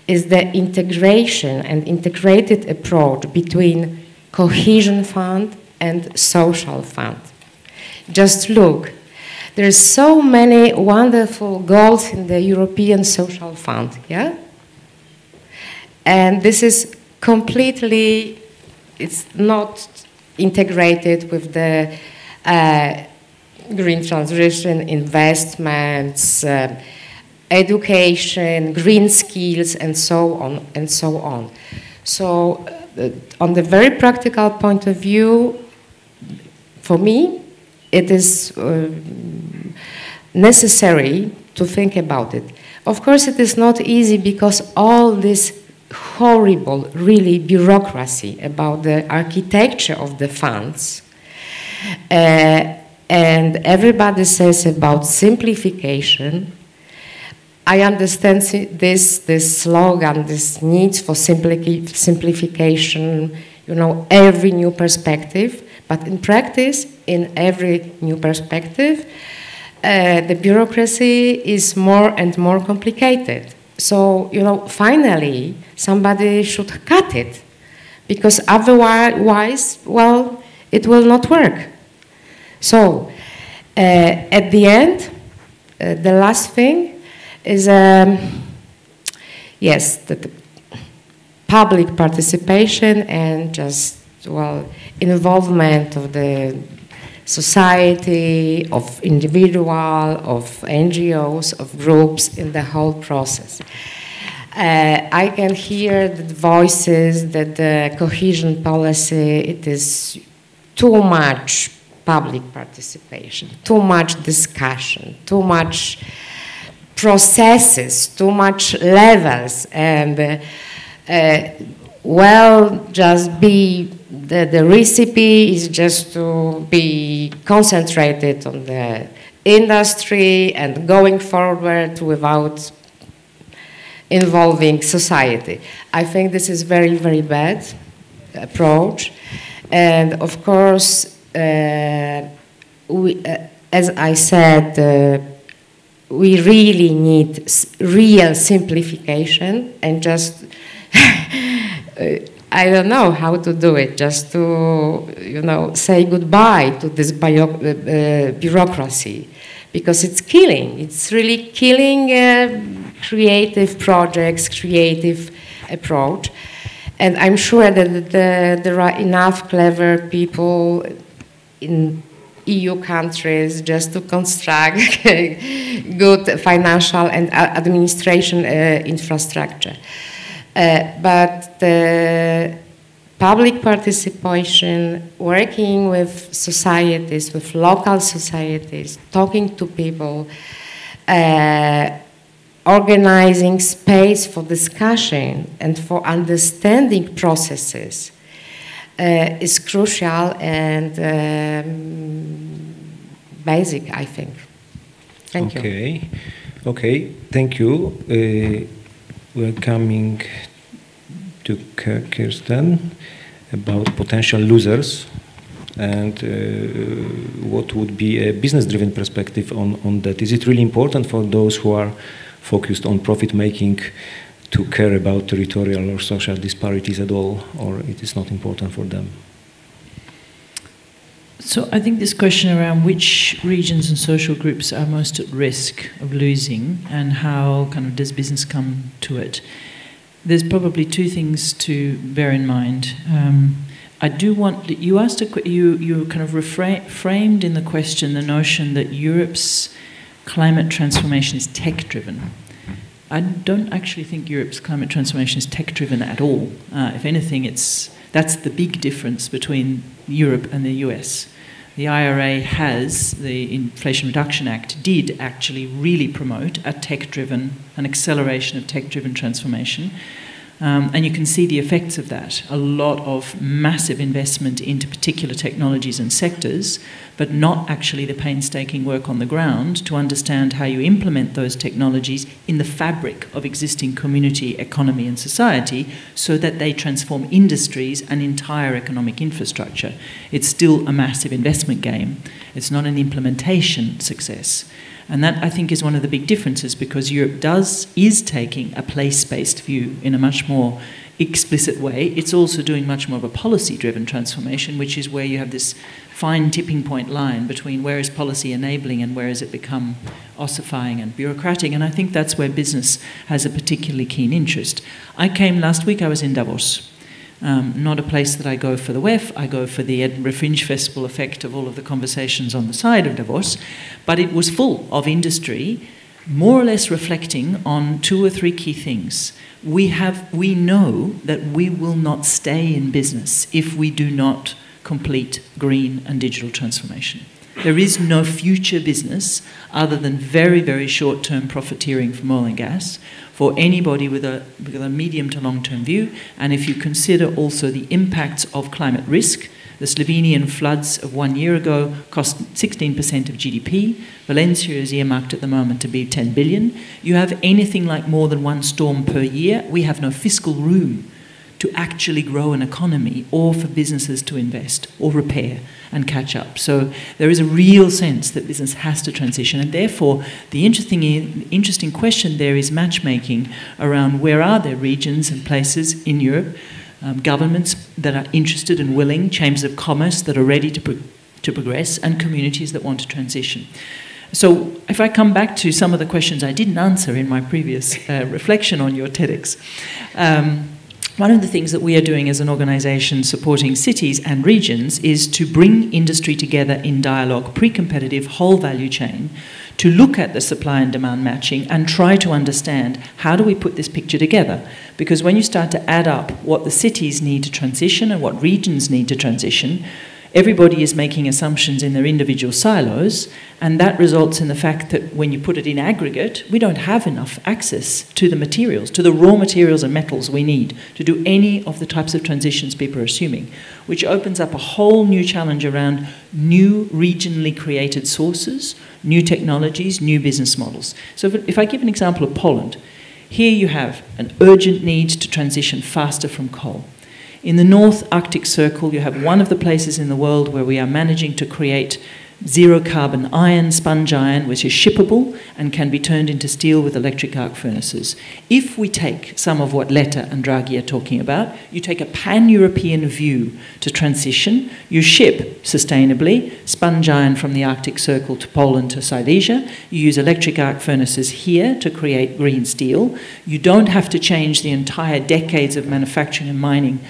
is the integration and integrated approach between cohesion fund and social fund. Just look, There's so many wonderful goals in the European Social Fund, yeah? And this is completely, it's not integrated with the green transition, investments, education, green skills, and so on and so on. So on the very practical point of view, for me, it is necessary to think about it. Of course, it is not easy because all this horrible, really, bureaucracy about the architecture of the funds, and everybody says about simplification. I understand this slogan, this need for simplification, you know, every new perspective, but in practice, in every new perspective, the bureaucracy is more and more complicated. So, you know, finally, somebody should cut it, because otherwise, well, it will not work. So, at the end, the last thing is, yes, the public participation and just, well, involvement of the society, of individual, of NGOs, of groups in the whole process. I can hear the voices that the cohesion policy, it is too much public participation, too much discussion, too much processes, too much levels, and well, just be the recipe is just to be concentrated on the industry and going forward without involving society. I think this is very, very bad approach, and of course, we, as I said, we really need real simplification and just I don't know how to do it, just to, you know, say goodbye to this bureaucracy, because it's killing. It's really killing creative projects, creative approach. And I'm sure that there are enough clever people in EU countries just to construct good financial and administration infrastructure. But the public participation, working with societies, with local societies, talking to people, organizing space for discussion and for understanding processes is crucial and basic, I think. Thank you. Okay, thank you. We're coming to Kirsten about potential losers and what would be a business-driven perspective on that. Is it really important for those who are focused on profit-making to care about territorial or social disparities at all, or it is not important for them? So I think this question around which regions and social groups are most at risk of losing and how kind of does business come to it, there's probably two things to bear in mind. I do want, you asked, you kind of framed in the question the notion that Europe's climate transformation is tech-driven. I don't actually think Europe's climate transformation is tech-driven at all. If anything, that's the big difference between Europe and the US. The IRA has, the Inflation Reduction Act did actually really promote an acceleration of tech-driven transformation. And you can see the effects of that. A lot of massive investment into particular technologies and sectors, but not actually the painstaking work on the ground to understand how you implement those technologies in the fabric of existing community, economy and society so that they transform industries and entire economic infrastructure. It's still a massive investment game. It's not an implementation success. And that, I think, is one of the big differences, because Europe is taking a place-based view in a much more explicit way. It's also doing much more of a policy-driven transformation, which is where you have this fine tipping point line between where is policy enabling and where has it become ossifying and bureaucratic. And I think that's where business has a particularly keen interest. I came last week, I was in Davos. Not a place that I go for the WEF, I go for the Edinburgh Fringe Festival effect of all of the conversations on the side of Davos, but it was full of industry, more or less reflecting on 2 or 3 key things. We know that we will not stay in business if we do not complete green and digital transformation. There is no future business other than very, very short-term profiteering from oil and gas for anybody with a medium to long-term view. And if you consider also the impacts of climate risk, the Slovenian floods of 1 year ago cost 16% of GDP. Valencia is earmarked at the moment to be 10 billion. You have anything like more than 1 storm per year, we have no fiscal room to actually grow an economy or for businesses to invest or repair and catch up. So there is a real sense that business has to transition, and therefore the interesting question there is matchmaking around where are there regions and places in Europe, governments that are interested and willing, chambers of commerce that are ready to progress, and communities that want to transition. So if I come back to some of the questions I didn't answer in my previous reflection on your TEDx, one of the things that we are doing as an organisation supporting cities and regions is to bring industry together in dialogue, pre-competitive, whole value chain, to look at the supply and demand matching and try to understand how do we put this picture together. Because when you start to add up what the cities need to transition and what regions need to transition, everybody is making assumptions in their individual silos, and that results in the fact that when you put it in aggregate, we don't have enough access to the materials, to the raw materials and metals we need to do any of the types of transitions people are assuming, which opens up a whole new challenge around new regionally created sources, new technologies, new business models. So if I give an example of Poland, here you have an urgent need to transition faster from coal. In the North Arctic Circle, you have one of the places in the world where we are managing to create zero-carbon iron, sponge iron, which is shippable and can be turned into steel with electric arc furnaces. If we take some of what Letta and Draghi are talking about, you take a pan-European view to transition, you ship sustainably sponge iron from the Arctic Circle to Poland to Silesia, you use electric arc furnaces here to create green steel, you don't have to change the entire decades of manufacturing and mining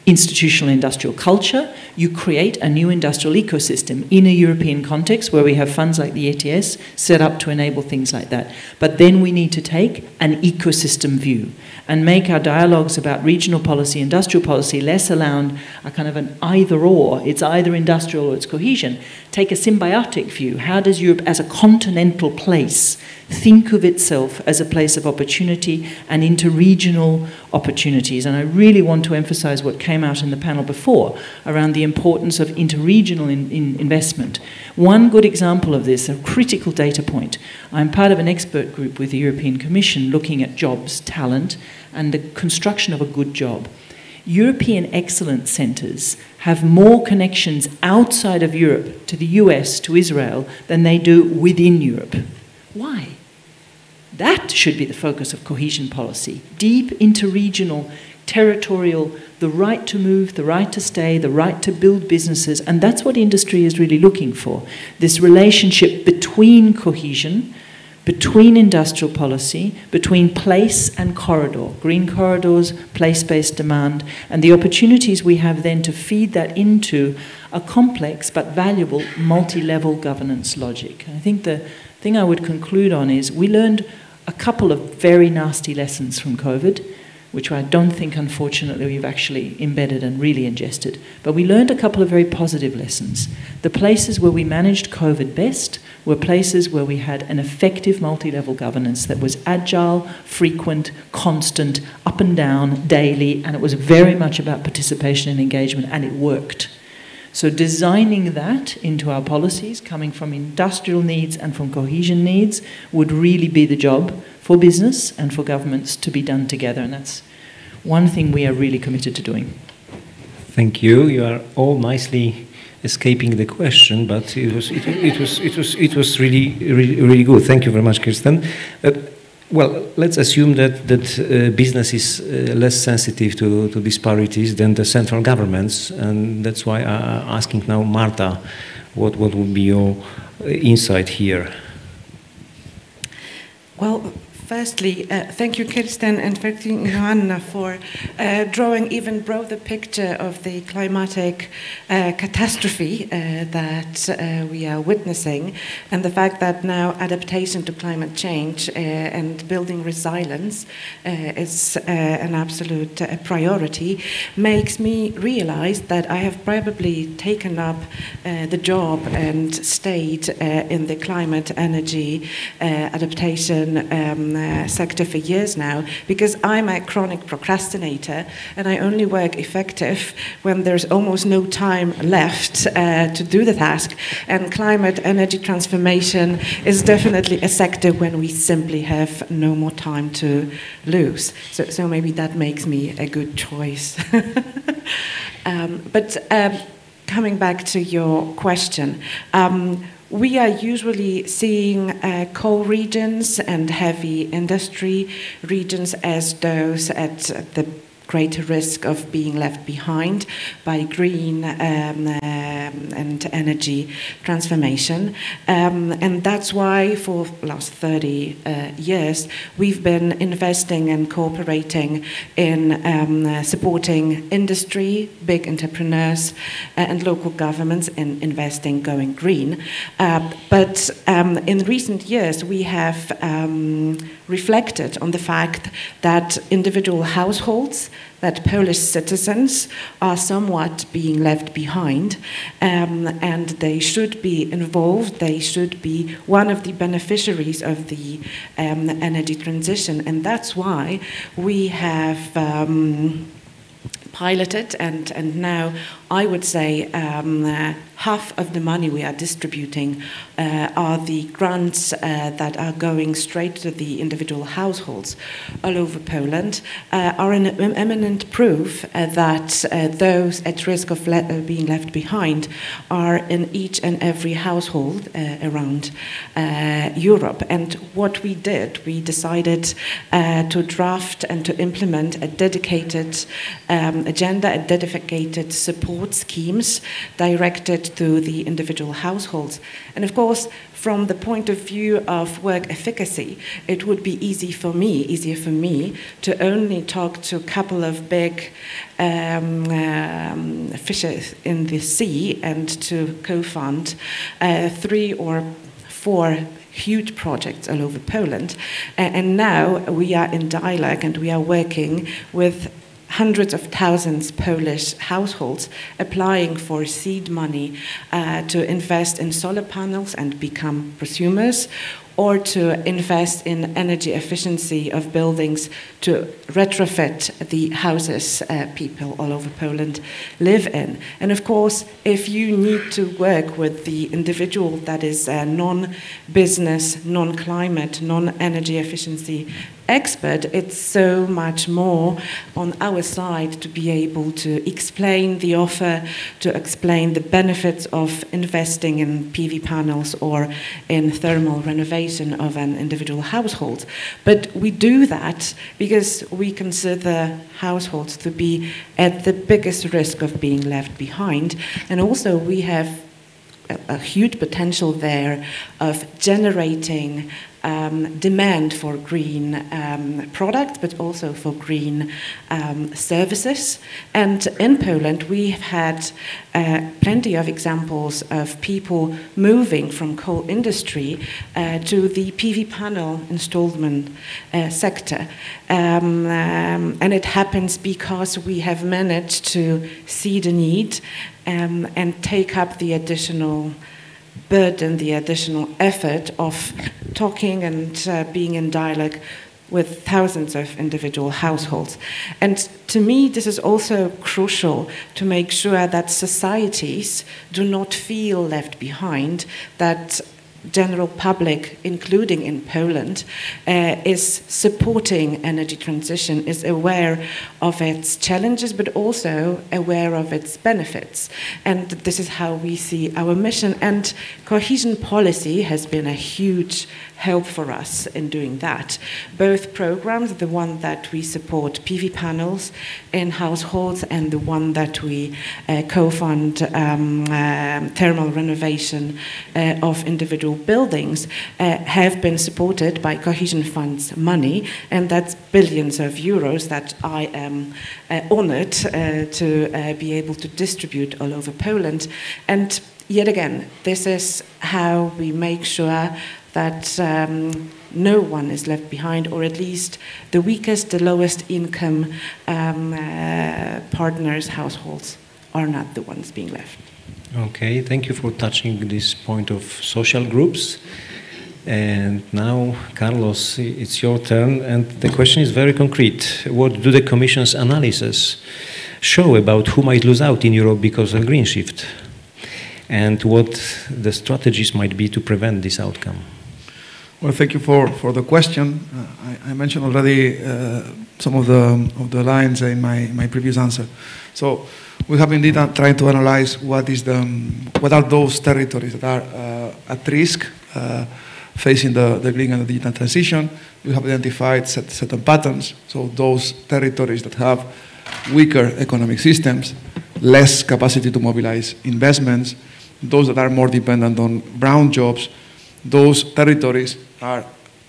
institutional industrial culture, you create a new industrial ecosystem in a European context where we have funds like the ETS set up to enable things like that. But then we need to take an ecosystem view and make our dialogues about regional policy, industrial policy, less around a kind of an either-or, it's either industrial or it's cohesion. Take a symbiotic view. How does Europe as a continental place think of itself as a place of opportunity and interregional opportunities? And I really want to emphasize what came out in the panel before around the importance of interregional investment. One good example of this, a critical data point, I'm part of an expert group with the European Commission looking at jobs, talent, and the construction of a good job. European excellence centres have more connections outside of Europe to the US, to Israel, than they do within Europe. Why? That should be the focus of cohesion policy. Deep interregional, territorial, the right to move, the right to stay, the right to build businesses, and that's what industry is really looking for. This relationship between cohesion, between industrial policy, between place and corridor, green corridors, place-based demand, and the opportunities we have then to feed that into a complex but valuable multi-level governance logic. I think the thing I would conclude on is we learned a couple of very nasty lessons from COVID, which I don't think, unfortunately, we've actually embedded and really ingested. But we learned a couple of very positive lessons. The places where we managed COVID best were places where we had an effective multi-level governance that was agile, frequent, constant, up and down, daily, and it was very much about participation and engagement, and it worked. So designing that into our policies, coming from industrial needs and from cohesion needs, would really be the job for business and for governments to be done together. And that's one thing we are really committed to doing. Thank you. You are all nicely escaping the question, but it was really good. Thank you very much, Kirsten. Well, let's assume that business is less sensitive to disparities than the central governments, and that's why I'm asking now Marta, what would be your insight here? Well, firstly, thank you, Kirsten, and thank you, Johanna, for drawing even broader picture of the climatic catastrophe that we are witnessing, and the fact that now adaptation to climate change and building resilience is an absolute priority, makes me realize that I have probably taken up the job and stayed in the climate energy adaptation sector for years now, because I'm a chronic procrastinator and I only work effective when there's almost no time left to do the task. And climate energy transformation is definitely a sector when we simply have no more time to lose. So maybe that makes me a good choice. But coming back to your question, we are usually seeing coal regions and heavy industry regions as those at the greater risk of being left behind by green and energy transformation. And that's why for the last 30 years we've been investing and cooperating in supporting industry, big entrepreneurs and local governments in investing going green. But in recent years we have reflected on the fact that individual households, that Polish citizens are somewhat being left behind, and they should be involved, they should be one of the beneficiaries of the energy transition. And that's why we have piloted, and now I would say half of the money we are distributing are the grants that are going straight to the individual households all over Poland, are an eminent proof that those at risk of being left behind are in each and every household around Europe. And what we did, we decided to draft and to implement a dedicated agenda, a dedicated support schemes directed to the individual households. And of course, from the point of view of work efficacy, it would be easier for me to only talk to a couple of big fishes in the sea and to co-fund 3 or 4 huge projects all over Poland. And now we are in dialogue and we are working with hundreds of thousands Polish households applying for seed money to invest in solar panels and become prosumers, or to invest in energy efficiency of buildings to retrofit the houses people all over Poland live in. And of course, if you need to work with the individual that is a non-business, non-climate, non-energy efficiency expert, it's so much more on our side to be able to explain the offer, to explain the benefits of investing in PV panels or in thermal renovation of an individual household. But we do that because we consider households to be at the biggest risk of being left behind. And also we have a huge potential there of generating demand for green products, but also for green services. And in Poland, we've had plenty of examples of people moving from coal industry to the PV panel installment sector. And it happens because we have managed to see the need and take up the additional burden, the additional effort of talking and being in dialogue with thousands of individual households. And to me, this is also crucial to make sure that societies do not feel left behind, that general public, including in Poland, is supporting energy transition, is aware of its challenges, but also aware of its benefits. And this is how we see our mission. And cohesion policy has been a huge help for us in doing that. Both programs, the one that we support PV panels in households and the one that we co-fund thermal renovation of individual buildings, have been supported by cohesion funds money, and that's billions of euros that I am honored to be able to distribute all over Poland. And yet again, this is how we make sure that no one is left behind, or at least the weakest, the lowest income partners, households, are not the ones being left. Okay, thank you for touching this point of social groups. And now, Carlos, it's your turn, and the question is very concrete. What do the Commission's analysis show about who might lose out in Europe because of green shift? And what the strategies might be to prevent this outcome? Well, thank you for the question. I mentioned already some of the lines in my previous answer. So we have indeed tried to analyze what are those territories that are at risk facing the green and the digital transition. We have identified certain patterns. So those territories that have weaker economic systems, less capacity to mobilize investments, those that are more dependent on brown jobs, those territories are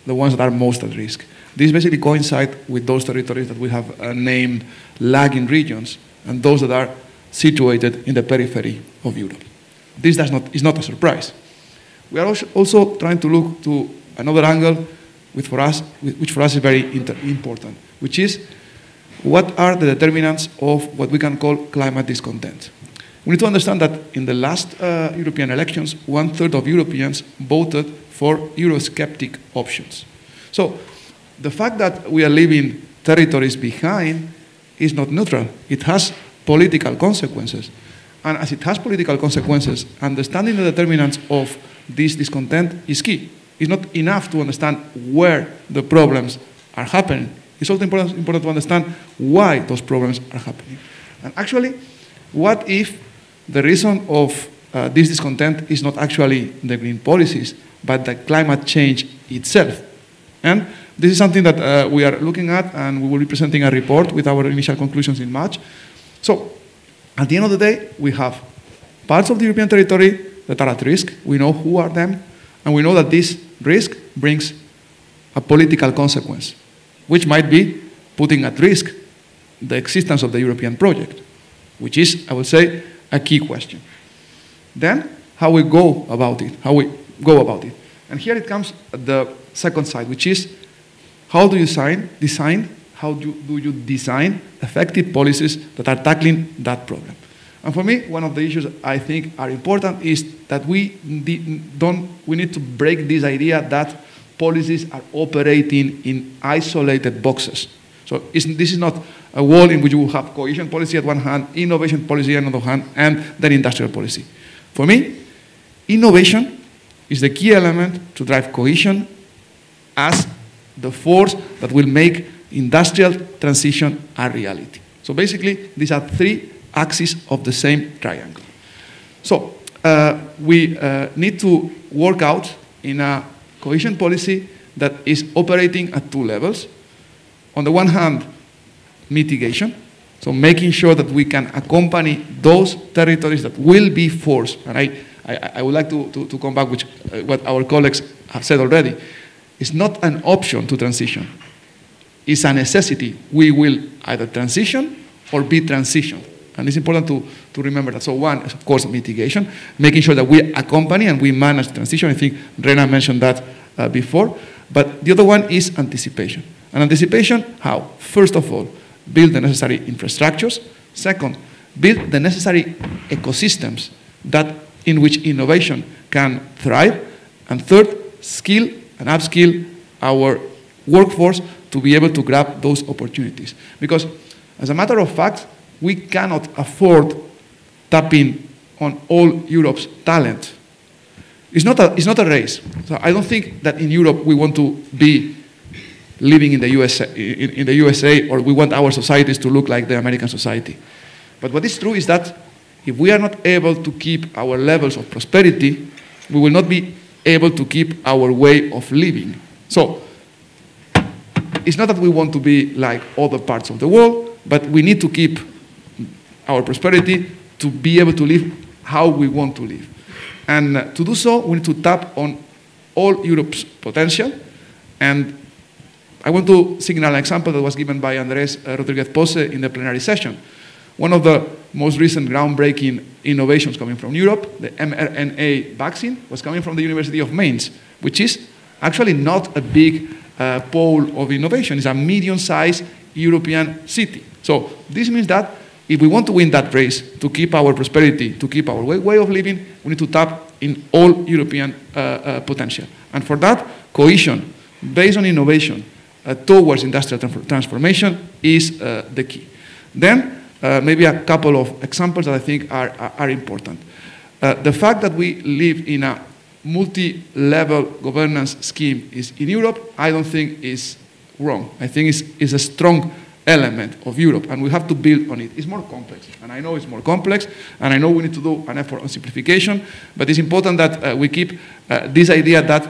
the ones that are most at risk. These basically coincide with those territories that we have named lagging regions, and those that are situated in the periphery of Europe. This is not a surprise. We are also trying to look to another angle which for us is very important, which is what are the determinants of what we can call climate discontent. We need to understand that in the last European elections, 1/3 of Europeans voted for Eurosceptic options. So the fact that we are leaving territories behind is not neutral. It has political consequences. And as it has political consequences, understanding the determinants of this discontent is key. It's not enough to understand where the problems are happening. It's also important to understand why those problems are happening. And actually, what if the reason of this discontent is not actually the green policies, but the climate change itself? And this is something that we are looking at, and we will be presenting a report with our initial conclusions in March. So, at the end of the day, we have parts of the European territory that are at risk. We know who are them, and we know that this risk brings a political consequence, which might be putting at risk the existence of the European project, which is, I would say, a key question. Then, how we go about it, And here it comes at the second side, which is how do you design effective policies that are tackling that problem? And for me, one of the issues I think are important is that we need to break this idea that policies are operating in isolated boxes. So this is not a wall in which you will have cohesion policy at one hand, innovation policy on the other hand, and then industrial policy. For me, innovation is the key element to drive cohesion as the force that will make industrial transition a reality. So basically, these are three axes of the same triangle. So we need to work out in a cohesion policy that is operating at two levels. On the one hand, mitigation, so making sure that we can accompany those territories that will be forced. And I would like to come back with what our colleagues have said already. It's not an option to transition. It's a necessity. We will either transition or be transitioned. And it's important to remember that. So one is, of course, mitigation, making sure that we accompany and we manage the transition. I think Rena mentioned that before. But the other one is anticipation. And anticipation, how? First of all, build the necessary infrastructures. Second, build the necessary ecosystems in which innovation can thrive. And third, skill and upskill our workforce to be able to grab those opportunities. Because as a matter of fact, we cannot afford tapping on all Europe's talent it's not a race. So I don't think that in Europe we want to be living in the USA, or we want our societies to look like the American society. But what is true is that if we are not able to keep our levels of prosperity, we will not be able to keep our way of living. So it's not that we want to be like other parts of the world, but we need to keep our prosperity to be able to live how we want to live. And to do so, we need to tap on all Europe's potential. And I want to signal an example that was given by Andrés Rodríguez Pose in the plenary session. One of the most recent groundbreaking innovations coming from Europe, the mRNA vaccine, was coming from the University of Mainz, which is actually not a big pole of innovation. It's a medium-sized European city. So this means that if we want to win that race, to keep our prosperity, to keep our way of living, we need to tap in all European potential. And for that, cohesion, based on innovation, towards industrial transformation is the key. Then, maybe a couple of examples that I think are important. The fact that we live in a multi-level governance scheme in Europe, I don't think is wrong. I think it's a strong element of Europe, and we have to build on it. It's more complex, and I know it's more complex, and I know we need to do an effort on simplification, but it's important that we keep this idea that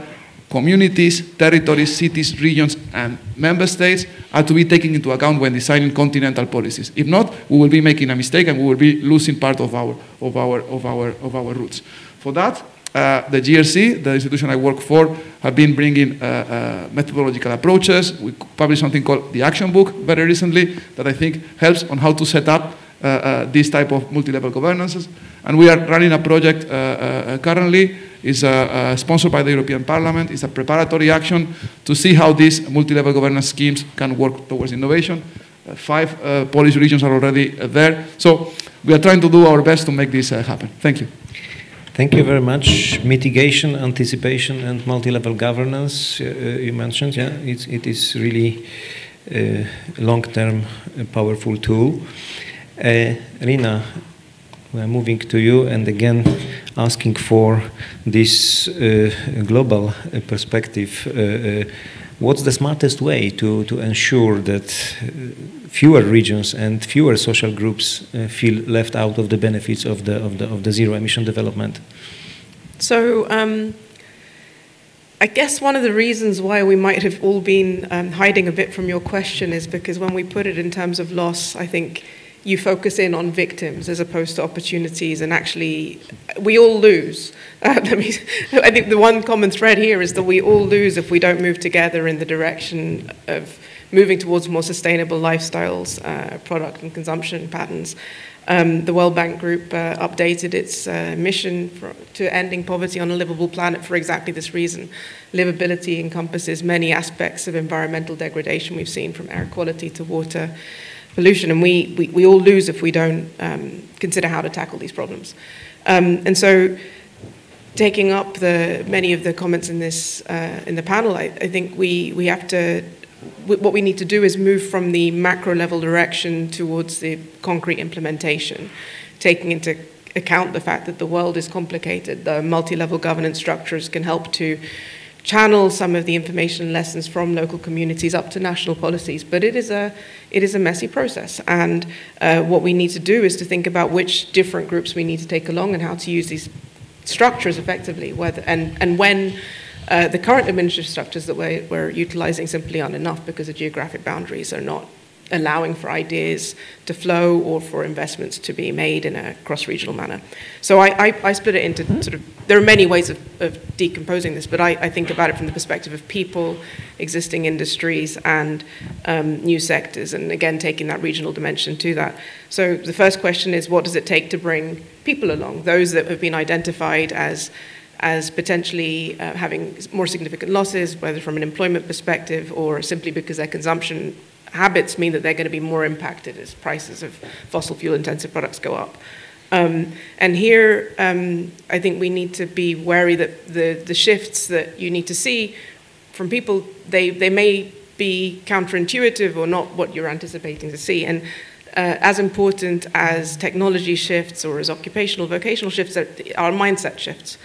communities, territories, cities, regions, and member states are to be taken into account when designing continental policies. If not, we will be making a mistake and we will be losing part of our roots. For that, the GRC, the institution I work for, have been bringing methodological approaches. We published something called the Action Book very recently that I think helps on how to set up this type of multi-level governances. And we are running a project currently. It's sponsored by the European Parliament. It's a preparatory action to see how these multi-level governance schemes can work towards innovation. 5 Polish regions are already there. So we are trying to do our best to make this happen. Thank you. Thank you very much. Mitigation, anticipation, and multi-level governance, you mentioned, yeah, it is really a long-term powerful tool. Rina, we are moving to you, and again asking for this global perspective. What's the smartest way to ensure that fewer regions and fewer social groups feel left out of the benefits of the zero-emission development? So I guess one of the reasons why we might have all been hiding a bit from your question is because when we put it in terms of loss, I think you focus in on victims as opposed to opportunities, and actually we all lose. I think the one common thread here is that we all lose if we don't move together in the direction of moving towards more sustainable lifestyles, product and consumption patterns. The World Bank Group updated its mission to ending poverty on a livable planet for exactly this reason. Livability encompasses many aspects of environmental degradation we've seen, from air quality to water pollution, and we all lose if we don't consider how to tackle these problems. And so, taking up many of the comments in this in the panel, I think we have to. What we need to do is move from the macro level direction towards the concrete implementation, taking into account the fact that the world is complicated. The multi-level governance structures can help to channel some of the information and lessons from local communities up to national policies, but it is a messy process, and what we need to do is to think about which different groups we need to take along and how to use these structures effectively, and when the current administrative structures that we're utilizing simply aren't enough because the geographic boundaries are not allowing for ideas to flow or for investments to be made in a cross-regional manner. So I split it into sort of, there are many ways of decomposing this, but I think about it from the perspective of people, existing industries, and new sectors, and again, taking that regional dimension to that. So the first question is, what does it take to bring people along, those that have been identified as potentially having more significant losses, whether from an employment perspective or simply because their consumption habits mean that they're going to be more impacted as prices of fossil fuel intensive products go up. And here, I think we need to be wary that the shifts that you need to see from people, they may be counterintuitive or not what you're anticipating to see. And as important as technology shifts or as occupational, vocational shifts are mindset shifts,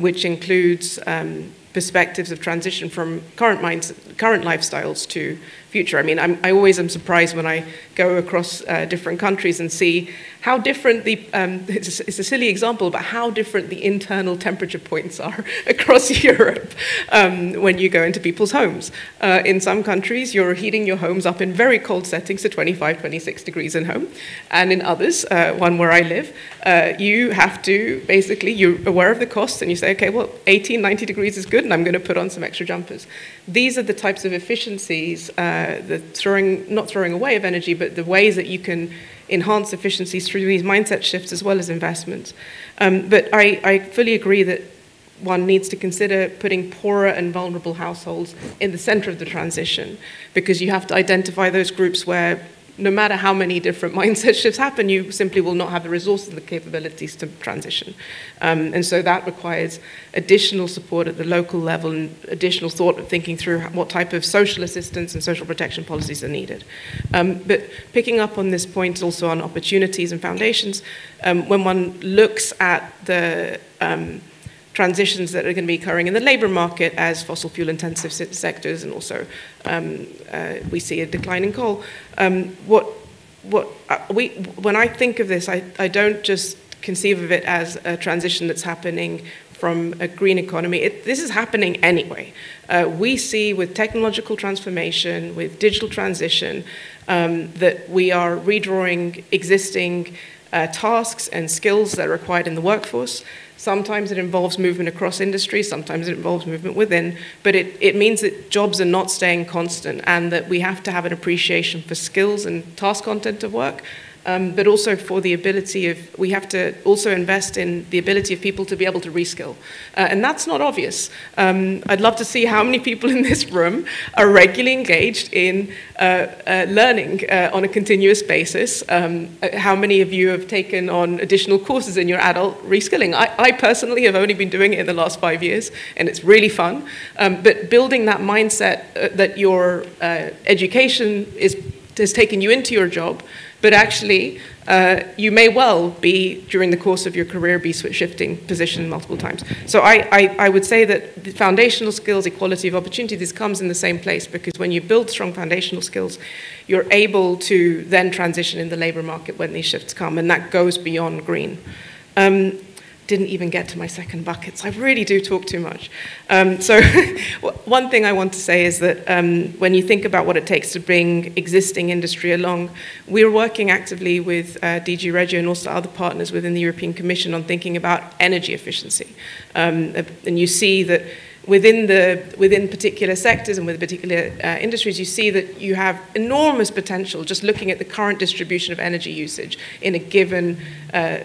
which includes perspectives of transition from current lifestyles to future. I mean, I always am surprised when I go across different countries and see how different it's a silly example, but how different the internal temperature points are across Europe when you go into people's homes. In some countries, you're heating your homes up in very cold settings to 25, 26 degrees in home. And in others, one where I live, you have to, basically, you're aware of the costs and you say, okay, well, 18, 90 degrees is good and I'm going to put on some extra jumpers. These are the types of efficiencies, not throwing away of energy, but the ways that you can enhance efficiencies through these mindset shifts as well as investments. But I fully agree that one needs to consider putting poorer and vulnerable households in the center of the transition, because you have to identify those groups where no matter how many different mindset shifts happen, you simply will not have the resources and the capabilities to transition. And so that requires additional support at the local level and additional thought of thinking through what type of social assistance and social protection policies are needed. But picking up on this point also on opportunities and foundations, when one looks at the transitions that are going to be occurring in the labor market as fossil fuel intensive sectors, and also we see a decline in coal. When I think of this, I don't just conceive of it as a transition that's happening from a green economy. This is happening anyway. We see with technological transformation, with digital transition, that we are redrawing existing tasks and skills that are required in the workforce. Sometimes it involves movement across industries, sometimes it involves movement within, but it means that jobs are not staying constant and that we have to have an appreciation for skills and task content of work, but also for the ability of, we have to also invest in the ability of people to be able to reskill. And that's not obvious. I'd love to see how many people in this room are regularly engaged in learning on a continuous basis. How many of you have taken on additional courses in your adult reskilling? I personally have only been doing it in the last 5 years, and it's really fun. But building that mindset that your education has taken you into your job, but actually, you may well be, during the course of your career, be shifting position multiple times. So I would say that the foundational skills, equality of opportunity, this comes in the same place, because when you build strong foundational skills, you're able to then transition in the labor market when these shifts come, and that goes beyond green. Didn't even get to my second bucket, so I really do talk too much. So one thing I want to say is that when you think about what it takes to bring existing industry along, we're working actively with DG Regio and also other partners within the European Commission on thinking about energy efficiency. And you see that within particular sectors and with particular industries, you see that you have enormous potential just looking at the current distribution of energy usage in a given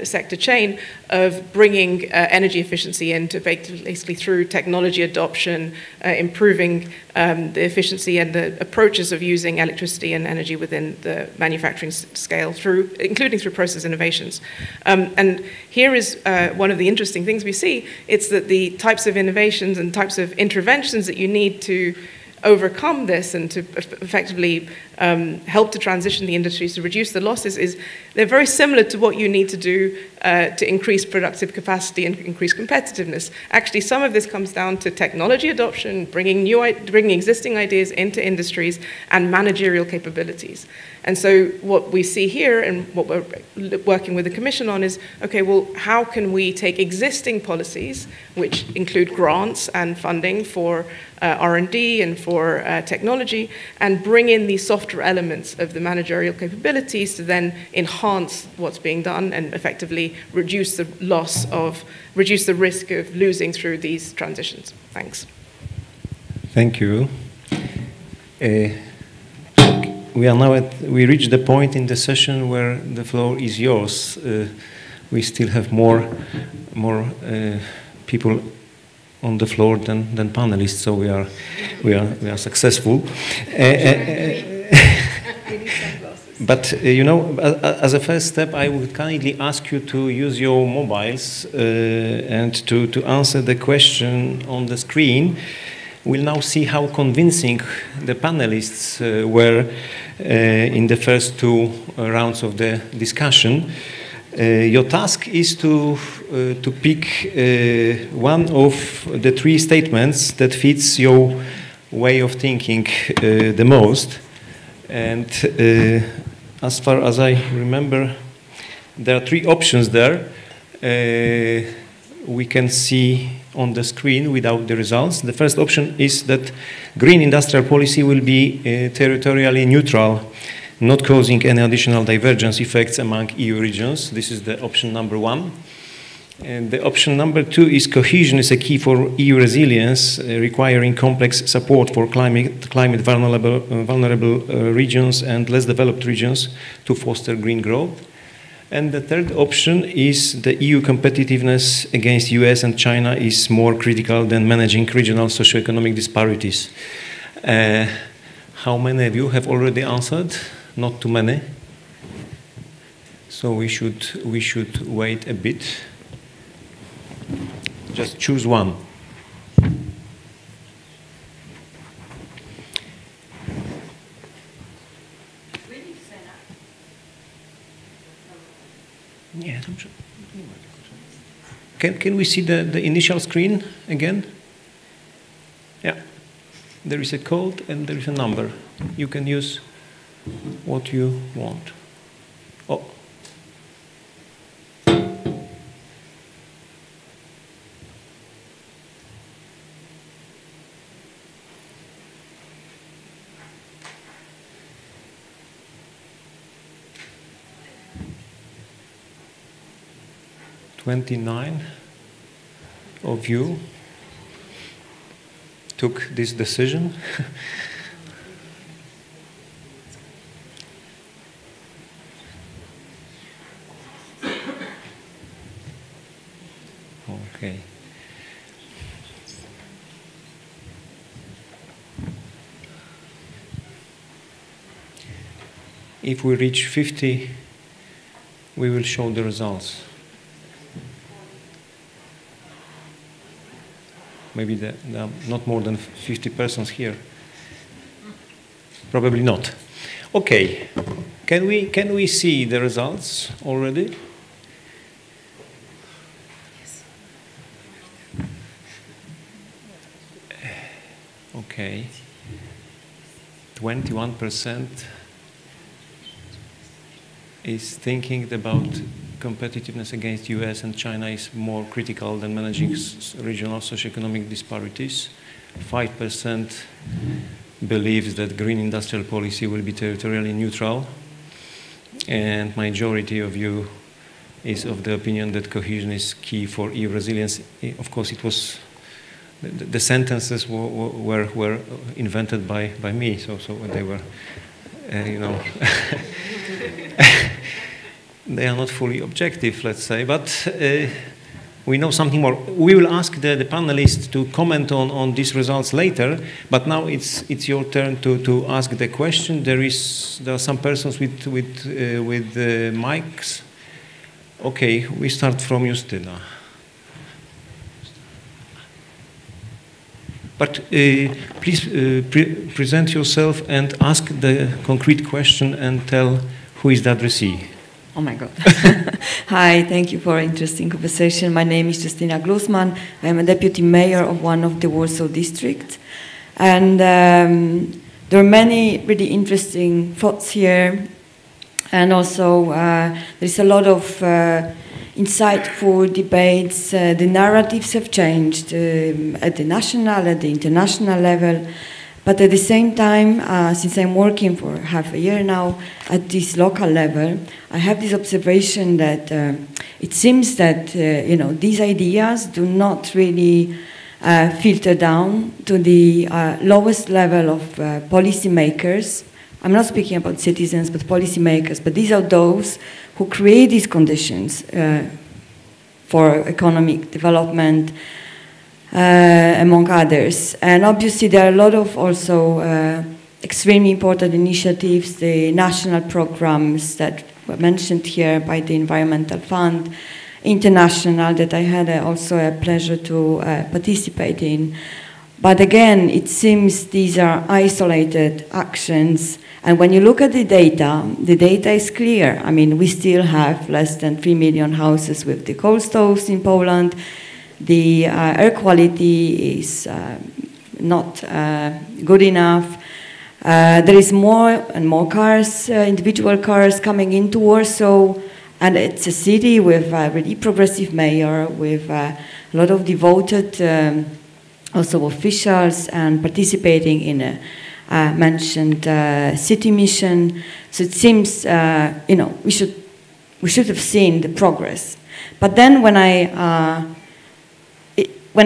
sector chain of bringing energy efficiency into basically through technology adoption, improving the efficiency and the approaches of using electricity and energy within the manufacturing scale, including through process innovations. And here is one of the interesting things we see. It's that the types of innovations and types of interventions that you need to overcome this and to effectively help to transition the industries to reduce the losses they're very similar to what you need to do to increase productive capacity and increase competitiveness. Actually, some of this comes down to technology adoption, bringing existing ideas into industries, and managerial capabilities. And so what we see here and what we're working with the Commission on is, okay, well, how can we take existing policies, which include grants and funding for R&D and for technology, and bring in these softer elements of the managerial capabilities to then enhance what's being done and effectively reduce the risk of losing through these transitions. Thanks. Thank you. We reached the point in the session where the floor is yours. We still have more people on the floor than panelists, so we are successful. But you know, as a first step, I would kindly ask you to use your mobiles and to answer the question on the screen. we'll now see how convincing the panelists were in the first two rounds of the discussion. Your task is to pick one of the three statements that fits your way of thinking the most. And as far as I remember, there are three options there. We can see on the screen without the results. The first option is that green industrial policy will be territorially neutral, not causing any additional divergence effects among EU regions. This is the option number one. And the option number two is cohesion is a key for EU resilience, requiring complex support for climate vulnerable regions and less developed regions to foster green growth. And the third option is the EU competitiveness against US and China is more critical than managing regional socioeconomic disparities. How many of you have already answered? Not too many. So we should wait a bit. Just choose one. Yeah, can we see the initial screen again? Yeah. There is a code and there is a number. You can use what you want. Oh. $29 of you took this decision. Okay. If we reach 50, we will show the results. Maybe there are not more than 50 persons here. Probably not. Okay. Can we see the results already? Yes. Okay. 21% is thinking about competitiveness against US and China is more critical than managing regional socioeconomic disparities. 5% believes that green industrial policy will be territorially neutral. And majority of you is of the opinion that cohesion is key for EU resilience. Of course, it was the sentences were invented by me, so they were, you know, they are not fully objective, let's say, but we know something more. We will ask the panelists to comment on these results later, but now it's your turn to ask the question. There are some persons with mics. Okay, we start from Justyna. But please present yourself and ask the concrete question and tell who is the addressee. Oh my God. Hi, thank you for an interesting conversation. My name is Justyna Glusman. I am a deputy mayor of one of the Warsaw districts. And there are many really interesting thoughts here. And also there's a lot of insightful debates. The narratives have changed at the national, at the international level. But at the same time, since I'm working for half a year now at this local level, I have this observation that it seems that these ideas do not really filter down to the lowest level of policymakers. I'm not speaking about citizens, but policymakers. But these are those who create these conditions for economic development, among others. And obviously there are a lot of also extremely important initiatives, the national programs that were mentioned here by the Environmental Fund, international, that I had also a pleasure to participate in. But again, it seems these are isolated actions. And when you look at the data is clear. I mean, we still have less than 3 million houses with the coal stoves in Poland. The air quality is not good enough. There is more and more cars, individual cars coming into Warsaw. And it's a city with a really progressive mayor, with a lot of devoted also officials and participating in a mentioned city mission. So it seems, we should have seen the progress. But then when I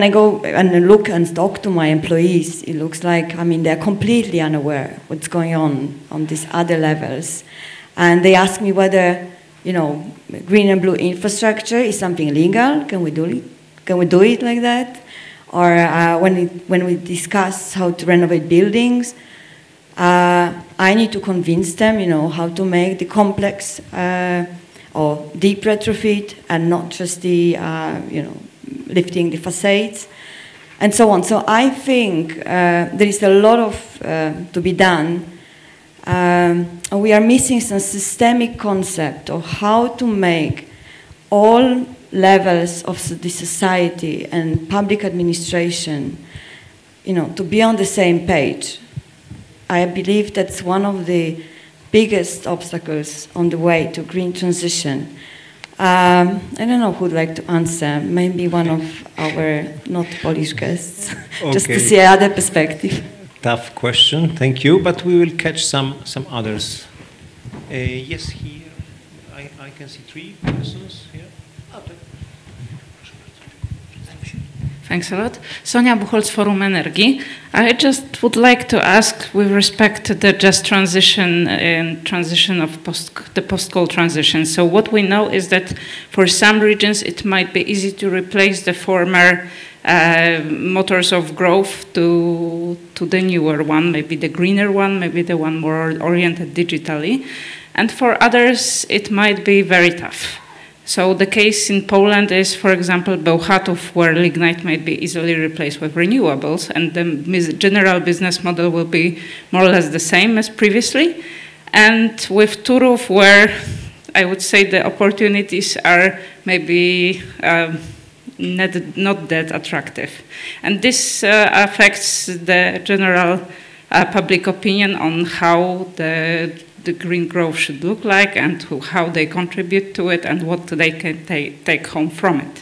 go and look and talk to my employees, it looks like, they're completely unaware what's going on these other levels. And they ask me whether, green and blue infrastructure is something legal. Can we do it? Can we do it like that? Or when we discuss how to renovate buildings, I need to convince them, how to make the complex or deep retrofit and not just the, lifting the facades and so on. So I think there is a lot of to be done. We are missing some systemic concept of how to make all levels of the society and public administration, to be on the same page. I believe that's one of the biggest obstacles on the way to green transition. I don't know who would like to answer. Maybe one of our not Polish guests, just to see another perspective. Tough question, thank you, but we will catch some others. Yes, here, I can see 3 persons here. Thanks a lot. Sonia Buchholz, Forum Energii. I just would like to ask, with respect to the just transition and transition of the post-coal transition. So what we know is that for some regions it might be easy to replace the former motors of growth to the newer one, maybe the greener one, maybe the one more oriented digitally. And for others it might be very tough. So the case in Poland is, for example, Bełchatów, where lignite might be easily replaced with renewables, and the general business model will be more or less the same as previously. And with Turów, where I would say the opportunities are maybe not that attractive. And this affects the general public opinion on how the green growth should look like and how they contribute to it and what they can take home from it.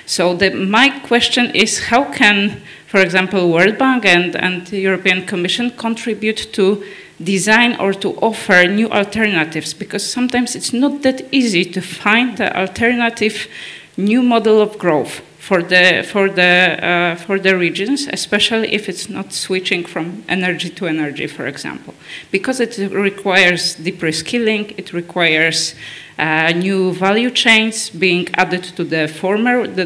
So my question is, how can, for example, World Bank and the European Commission contribute to design or to offer new alternatives? Because sometimes it's not that easy to find the alternative new model of growth for the regions, especially if it's not switching from energy to energy, for example, because it requires deep reskilling, it requires new value chains being added to the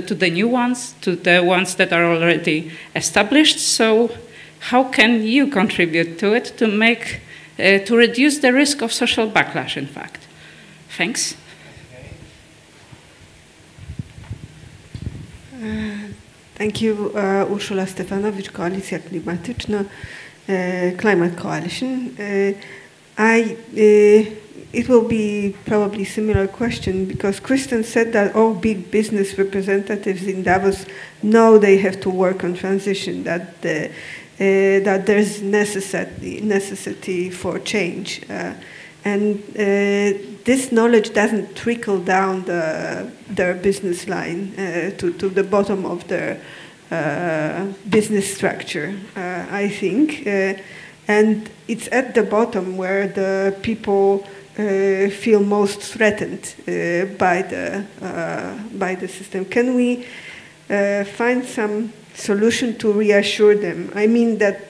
to the new ones, to the ones that are already established. So, how can you contribute to it to make to reduce the risk of social backlash? In fact, thanks. Thank you, Urszula Stefanowicz, Koalicja Klimatyczna, Climate Coalition. It will be probably a similar question because Kristen said that all big business representatives in Davos know they have to work on transition, that there's necessity for change. And this knowledge doesn't trickle down their business line to the bottom of their business structure, I think. And it's at the bottom where the people feel most threatened by the system. Can we find some solution to reassure them? I mean that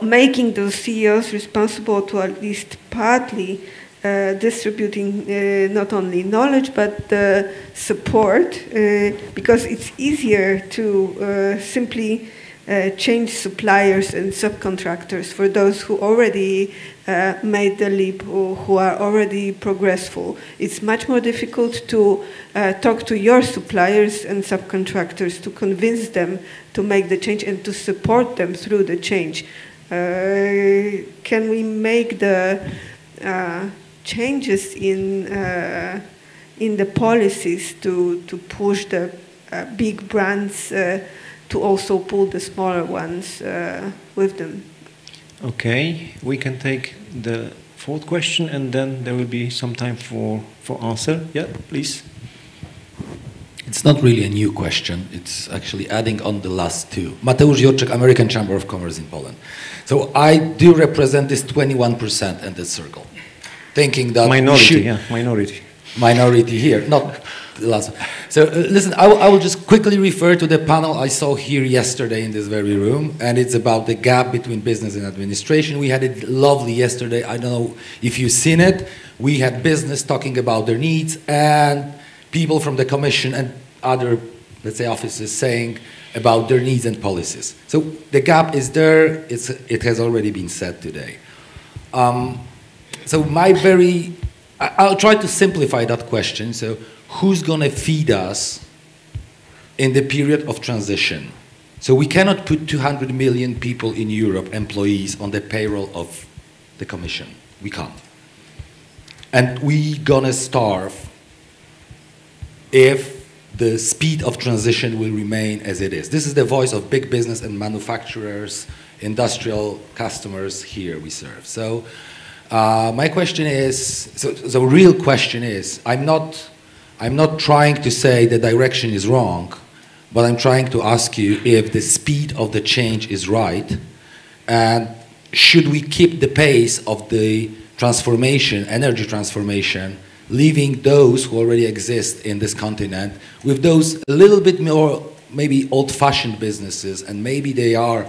making those CEOs responsible to at least partly distributing not only knowledge but support, because it's easier to simply change suppliers and subcontractors for those who already made the leap or who are already progressful. It's much more difficult to talk to your suppliers and subcontractors to convince them to make the change and to support them through the change. Can we make the changes in the policies to push the big brands to also pull the smaller ones with them? Okay, we can take the fourth question and then there will be some time for answer. Yeah, please. It's not really a new question. It's actually adding on the last two. Mateusz Jurczyk, American Chamber of Commerce in Poland. So I do represent this 21% in this circle, thinking that minority here, not the last one. So listen, I will just quickly refer to the panel I saw here yesterday in this very room, and it's about the gap between business and administration. We had it lovely yesterday. I don't know if you've seen it. We had business talking about their needs and people from the Commission and other, let's say, offices saying about their needs and policies. So the gap is there. It has already been said today. So I'll try to simplify that question. So who's going to feed us in the period of transition? So we cannot put 200 million people in Europe, employees, on the payroll of the Commission. We can't. And we're going to starve if the speed of transition will remain as it is. This is the voice of big business and manufacturers, industrial customers here we serve. So my question is, so real question is, I'm not trying to say the direction is wrong, but I'm trying to ask you if the speed of the change is right, and should we keep the pace of the transformation, energy transformation, leaving those who already exist in this continent with those a little bit more maybe old-fashioned businesses, and maybe they are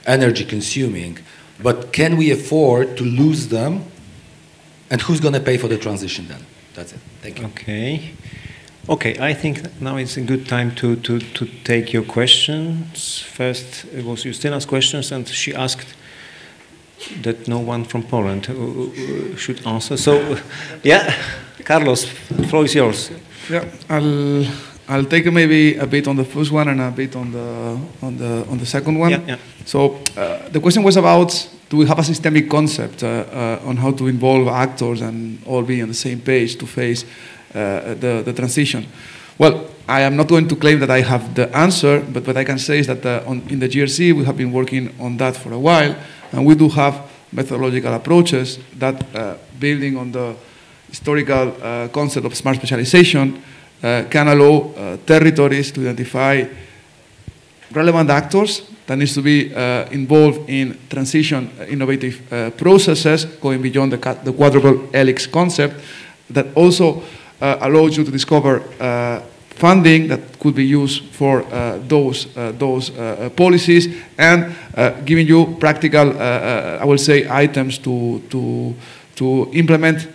energy consuming, but can we afford to lose them, and who's going to pay for the transition then? That's it. Thank you. Okay, I think now it's a good time to take your questions. First, it was Justyna's questions, and she asked that no one from Poland should answer. So, yeah, Carlos, the floor is yours. Yeah, I'll take maybe a bit on the first one and a bit on the second one. Yeah. So the question was about, do we have a systemic concept on how to involve actors and all be on the same page to face the transition? Well, I am not going to claim that I have the answer, but what I can say is that in the GRC we have been working on that for a while, and we do have methodological approaches that, building on the historical concept of smart specialization, can allow territories to identify relevant actors that needs to be involved in transition innovative processes, going beyond the quadruple helix concept, that also allows you to discover funding that could be used for those policies, and giving you practical, I will say, items to implement,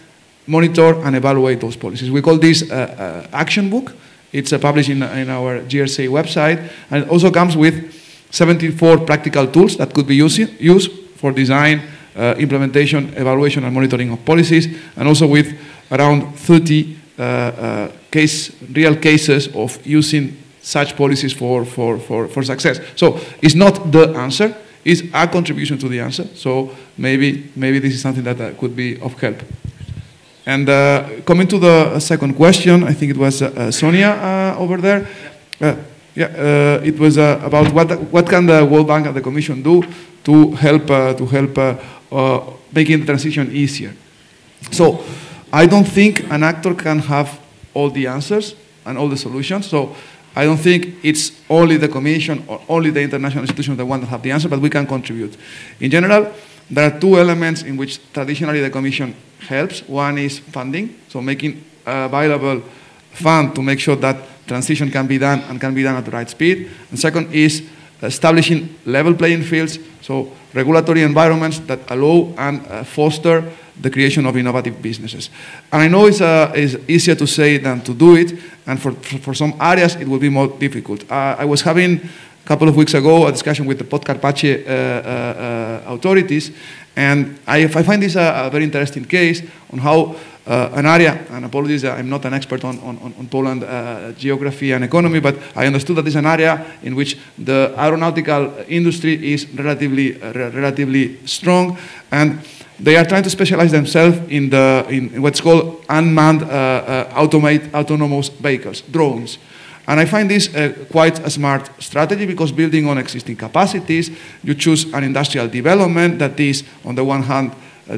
monitor, and evaluate those policies. We call this action book. It's published in our GRC website, and it also comes with 74 practical tools that could be used for design, implementation, evaluation, and monitoring of policies, and also with around 30 real cases of using such policies for success. So it's not the answer, it's a contribution to the answer. So maybe this is something that could be of help. And coming to the second question, I think it was Sonia over there. It was about what can the World Bank and the Commission do to help making the transition easier. So I don't think an actor can have all the answers and all the solutions. So I don't think it's only the Commission or only the international institutions that want to have the answer, but we can contribute. In general, there are two elements in which traditionally the Commission helps. One is funding, so making available fund to make sure that transition can be done and can be done at the right speed. And second is establishing level playing fields, so regulatory environments that allow and foster the creation of innovative businesses. And I know it's easier to say than to do it, and for some areas it will be more difficult. I was having a couple of weeks ago a discussion with the Podcarpathie authorities, and I find this a very interesting case on how an area, and apologies, I'm not an expert on Poland geography and economy, but I understood that it's an area in which the aeronautical industry is relatively strong, and they are trying to specialize themselves in what's called unmanned autonomous vehicles, drones. And I find this quite a smart strategy, because building on existing capacities, you choose an industrial development that is, on the one hand,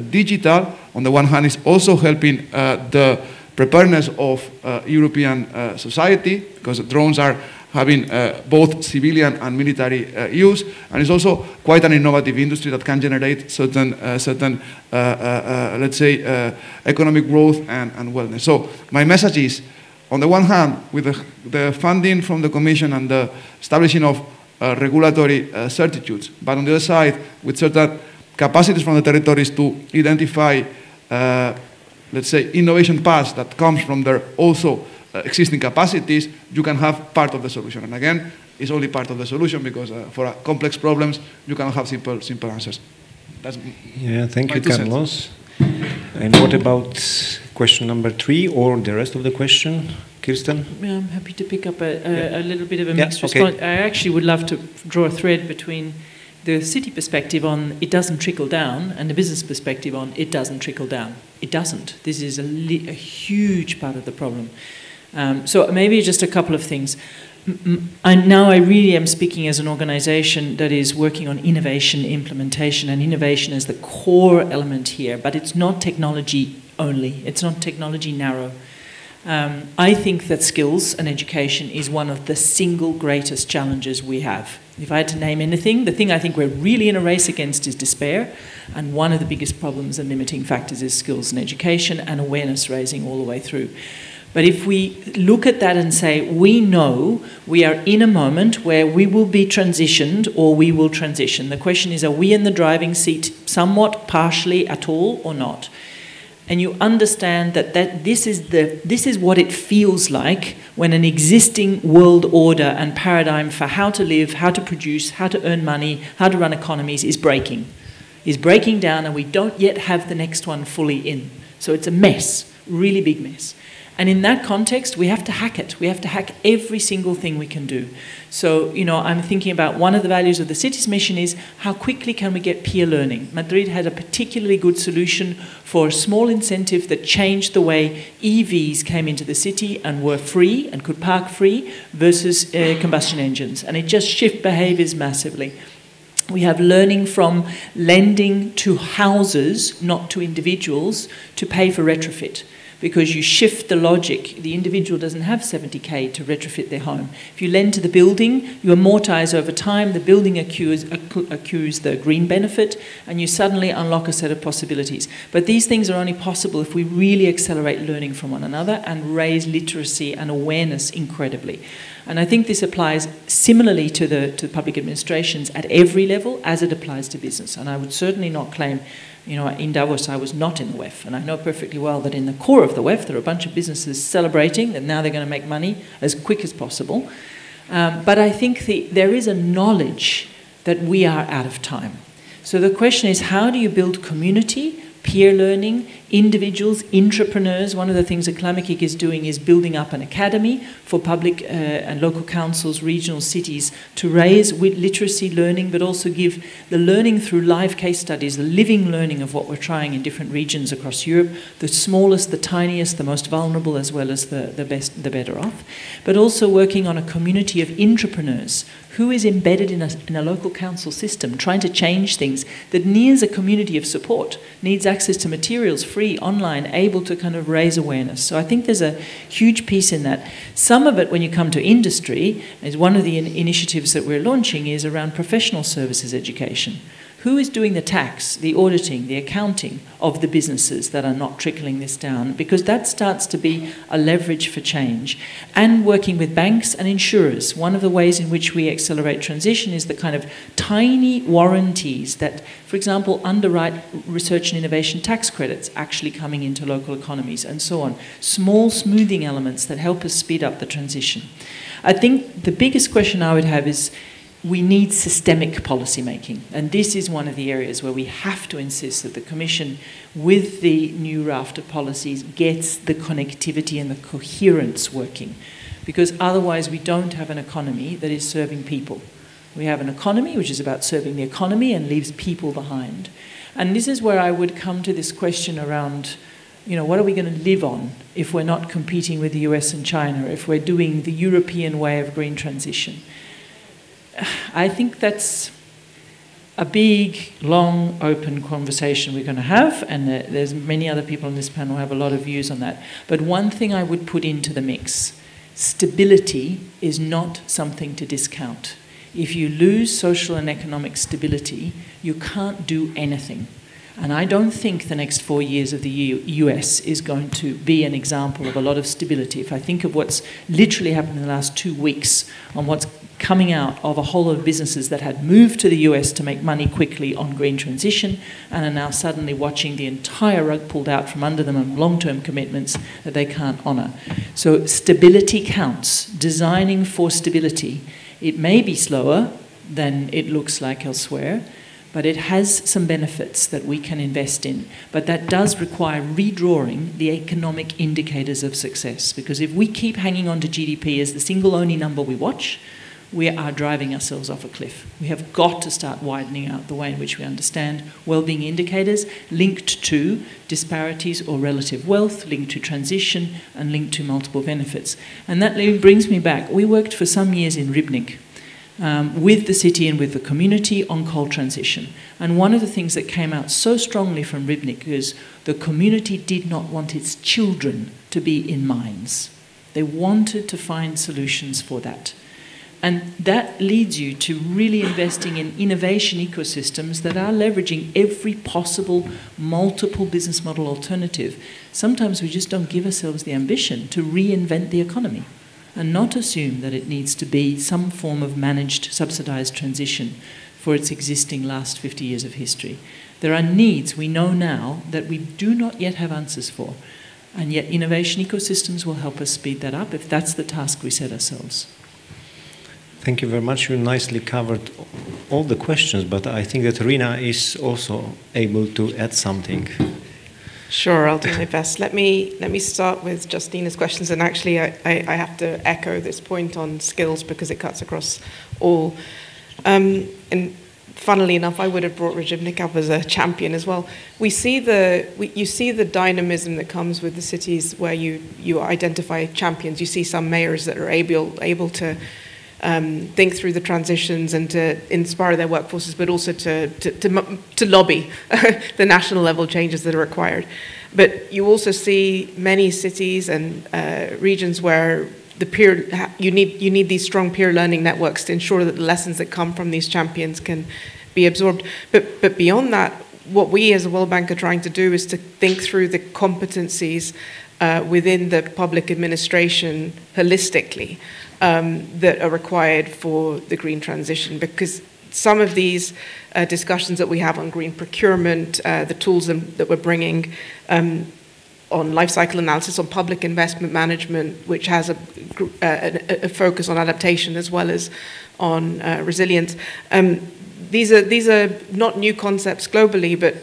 digital, on the one hand is also helping the preparedness of European society, because drones are having both civilian and military use, and it's also quite an innovative industry that can generate certain let's say, economic growth and wellness. So my message is, on the one hand, with the funding from the Commission and the establishing of regulatory certitudes, but on the other side, with certain capacities from the territories to identify, let's say, innovation paths that comes from their also existing capacities, you can have part of the solution. And again, it's only part of the solution, because for complex problems, you cannot have simple answers. That's thank you, Carlos. And what about question number 3, or the rest of the question, Kirsten? Yeah, I'm happy to pick up a little bit of a mixed response. I actually would love to draw a thread between the city perspective on it doesn't trickle down and the business perspective on it doesn't trickle down. It doesn't. This is a huge part of the problem. So maybe just a couple of things. Now I really am speaking as an organization that is working on innovation implementation, and innovation is the core element here, but it's not technology only. It's not technology narrow. I think that skills and education is one of the single greatest challenges we have. If I had to name anything, the thing I think we're really in a race against is despair, and one of the biggest problems and limiting factors is skills and education and awareness raising all the way through. But if we look at that and say, we know we are in a moment where we will be transitioned or we will transition. The question is, are we in the driving seat somewhat, partially, at all, or not? And you understand that this is what it feels like when an existing world order and paradigm for how to live, how to produce, how to earn money, how to run economies is breaking down, and we don't yet have the next one fully in. So it's a mess, really big mess. And in that context, we have to hack it. We have to hack every single thing we can do. So, I'm thinking about one of the values of the city's mission is how quickly can we get peer learning? Madrid had a particularly good solution for a small incentive that changed the way EVs came into the city and were free and could park free versus combustion engines. And it just shifted behaviors massively. We have learning from lending to houses, not to individuals, to pay for retrofit. Because you shift the logic. The individual doesn't have 70k to retrofit their home. If you lend to the building, you amortize over time, the building accrues the green benefit, and you suddenly unlock a set of possibilities. But these things are only possible if we really accelerate learning from one another and raise literacy and awareness incredibly. And I think this applies similarly to the public administrations at every level as it applies to business. And I would certainly not claim, in Davos I was not in the WEF, and I know perfectly well that in the core of the WEF there are a bunch of businesses celebrating that now they're going to make money as quick as possible. But I think there is a knowledge that we are out of time. So the question is, how do you build community, peer learning, individuals, entrepreneurs? One of the things that Klamikik is doing is building up an academy for public and local councils, regional cities, to raise with literacy learning, but also give the learning through live case studies, the living learning of what we're trying in different regions across Europe, the smallest, the tiniest, the most vulnerable, as well as the better off. But also working on a community of entrepreneurs who is embedded in a local council system, trying to change things, that needs a community of support, needs access to materials, free, online, able to kind of raise awareness. So I think there's a huge piece in that. Some of it, when you come to industry, is one of the initiatives that we're launching is around professional services education. Who is doing the tax, the auditing, the accounting of the businesses that are not trickling this down? Because that starts to be a leverage for change. And working with banks and insurers. One of the ways in which we accelerate transition is the kind of tiny warranties that, for example, underwrite research and innovation tax credits actually coming into local economies and so on. Small smoothing elements that help us speed up the transition. I think the biggest question I would have is, we need systemic policy making. And this is one of the areas where we have to insist that the Commission, with the new raft of policies, gets the connectivity and the coherence working. Because otherwise we don't have an economy that is serving people. We have an economy which is about serving the economy and leaves people behind. And this is where I would come to this question around, you know, what are we going to live on if we're not competing with the US and China, if we're doing the European way of green transition? I think that's a big, long, open conversation we're going to have, and there's many other people on this panel who have a lot of views on that. But one thing I would put into the mix, stability is not something to discount. If you lose social and economic stability, you can't do anything. And I don't think the next 4 years of the US is going to be an example of a lot of stability. If I think of what's literally happened in the last 2 weeks on what's coming out of a whole lot of businesses that had moved to the US to make money quickly on green transition and are now suddenly watching the entire rug pulled out from under them on long-term commitments that they can't honour. So stability counts. Designing for stability. It may be slower than it looks like elsewhere, but it has some benefits that we can invest in. But that does require redrawing the economic indicators of success, because if we keep hanging on to GDP as the single only number we watch, we are driving ourselves off a cliff. We have got to start widening out the way in which we understand well-being indicators linked to disparities or relative wealth, linked to transition, and linked to multiple benefits. And that brings me back. We worked for some years in Rybnik, with the city and with the community on coal transition. And one of the things that came out so strongly from Rybnik is the community did not want its children to be in mines. They wanted to find solutions for that. And that leads you to really investing in innovation ecosystems that are leveraging every possible multiple business model alternative. Sometimes we just don't give ourselves the ambition to reinvent the economy and not assume that it needs to be some form of managed, subsidized transition for its existing last 50 years of history. There are needs we know now that we do not yet have answers for, and yet innovation ecosystems will help us speed that up if that's the task we set ourselves. Thank you very much. You nicely covered all the questions, but I think that Rina is also able to add something. Sure, I'll do my best. Let me start with Justina's questions, and actually I have to echo this point on skills because it cuts across all. And funnily enough, I would have brought Rybnik up as a champion as well. You see the dynamism that comes with the cities where you identify champions. You see some mayors that are able to think through the transitions and to inspire their workforces, but also to lobby the national level changes that are required. But you also see many cities and regions where you need these strong peer learning networks to ensure that the lessons that come from these champions can be absorbed. But beyond that, what we as a World Bank are trying to do is to think through the competencies within the public administration holistically. That are required for the green transition, because some of these discussions that we have on green procurement, the tools that we're bringing on life cycle analysis, on public investment management, which has a focus on adaptation as well as on resilience. These are not new concepts globally, but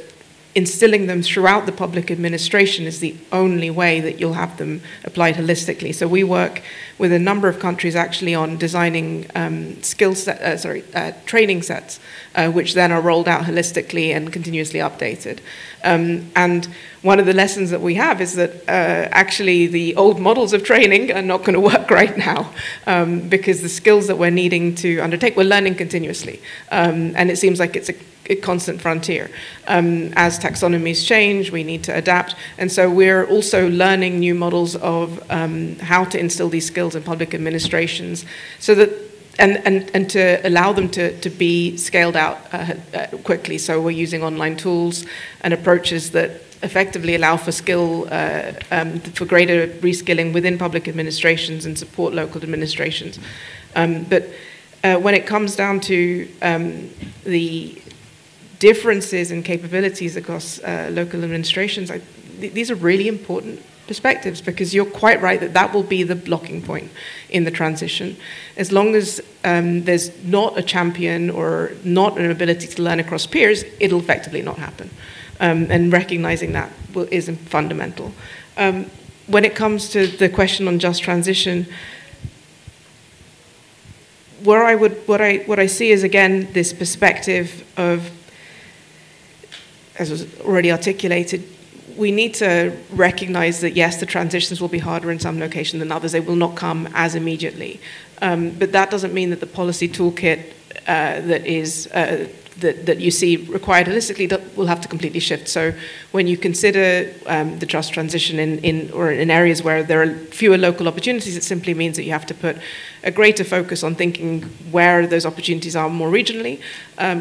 instilling them throughout the public administration is the only way that you'll have them applied holistically. So we work with a number of countries actually on designing training sets, which then are rolled out holistically and continuously updated. And one of the lessons that we have is that actually the old models of training are not going to work right now because the skills that we're needing to undertake, we're learning continuously. And it seems like it's a constant frontier. As taxonomies change, we need to adapt. And so we're also learning new models of how to instill these skills in public administrations so that and to allow them to be scaled out quickly. So we're using online tools and approaches that effectively allow for for greater reskilling within public administrations and support local administrations. But when it comes down to the differences in capabilities across local administrations, these are really important perspectives, because you're quite right that that will be the blocking point in the transition. As long as there's not a champion or not an ability to learn across peers, it'll effectively not happen. And recognizing that is fundamental. When it comes to the question on just transition, what I see is, again, this perspective of, as was already articulated, we need to recognize that, yes, the transitions will be harder in some locations than others. They will not come as immediately. But that doesn't mean that the policy toolkit that you see required holistically will have to completely shift. So when you consider the just transition in areas where there are fewer local opportunities, it simply means that you have to put a greater focus on thinking where those opportunities are more regionally,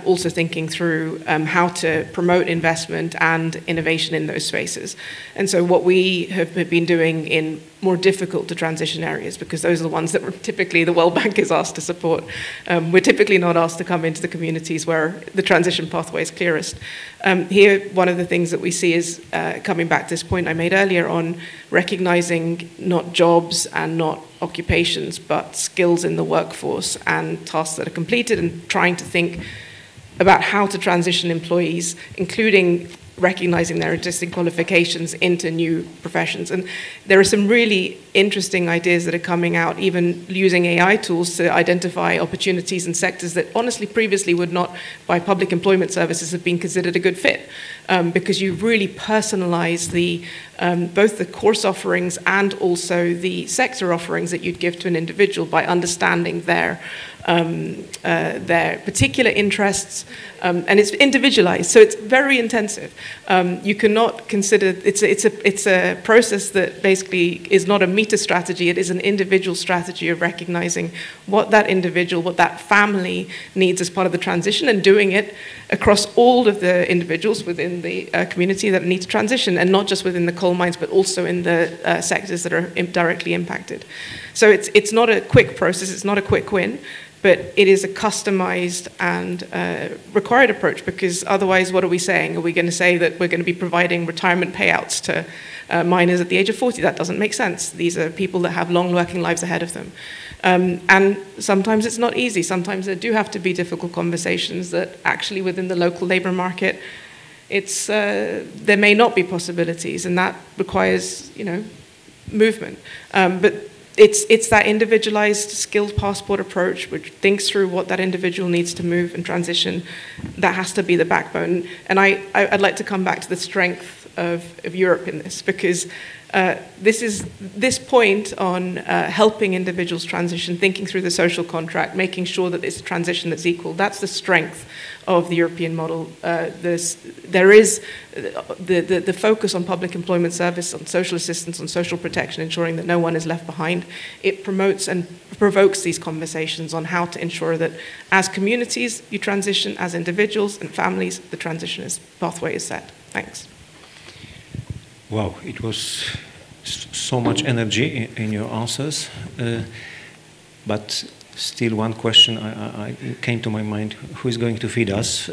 also thinking through how to promote investment and innovation in those spaces. And so what we have been doing in more difficult to transition areas, because those are the ones that typically the World Bank is asked to support. We're typically not asked to come into the communities where the transition pathway is clearest. Here, one of the things that we see is, coming back to this point I made earlier on recognizing not jobs and not occupations, but skills in the workforce and tasks that are completed, and trying to think about how to transition employees, including recognizing their existing qualifications into new professions. And there are some really interesting ideas that are coming out, even using AI tools to identify opportunities in sectors that honestly previously would not, by public employment services, have been considered a good fit, because you really personalize both the course offerings and also the sector offerings that you'd give to an individual by understanding their particular interests, and it's individualized, so it's very intensive. You cannot consider it's a process that basically is not a meta strategy. It is an individual strategy of recognizing what that individual, what that family needs as part of the transition, and doing it across all of the individuals within the community that need to transition, and not just within the coal mines, but also in the sectors that are directly impacted. So it's not a quick process. It's not a quick win. But it is a customized and required approach, because otherwise, what are we saying? Are we going to say that we're going to be providing retirement payouts to miners at the age of 40? That doesn't make sense. These are people that have long working lives ahead of them. And sometimes it's not easy. Sometimes there do have to be difficult conversations that actually within the local labor market, there may not be possibilities, and that requires, movement. But it's that individualized skilled passport approach, which thinks through what that individual needs to move and transition, that has to be the backbone. And I'd like to come back to the strength of Europe in this, because this point on helping individuals transition, thinking through the social contract, making sure that it's a transition that's equal, that's the strength of the European model. There is the focus on public employment service, on social assistance, on social protection, ensuring that no one is left behind. It promotes and provokes these conversations on how to ensure that as communities you transition, as individuals and families, the transition pathway is set. Thanks. Wow, it was so much energy in your answers, but still one question I came to my mind: who is going to feed us?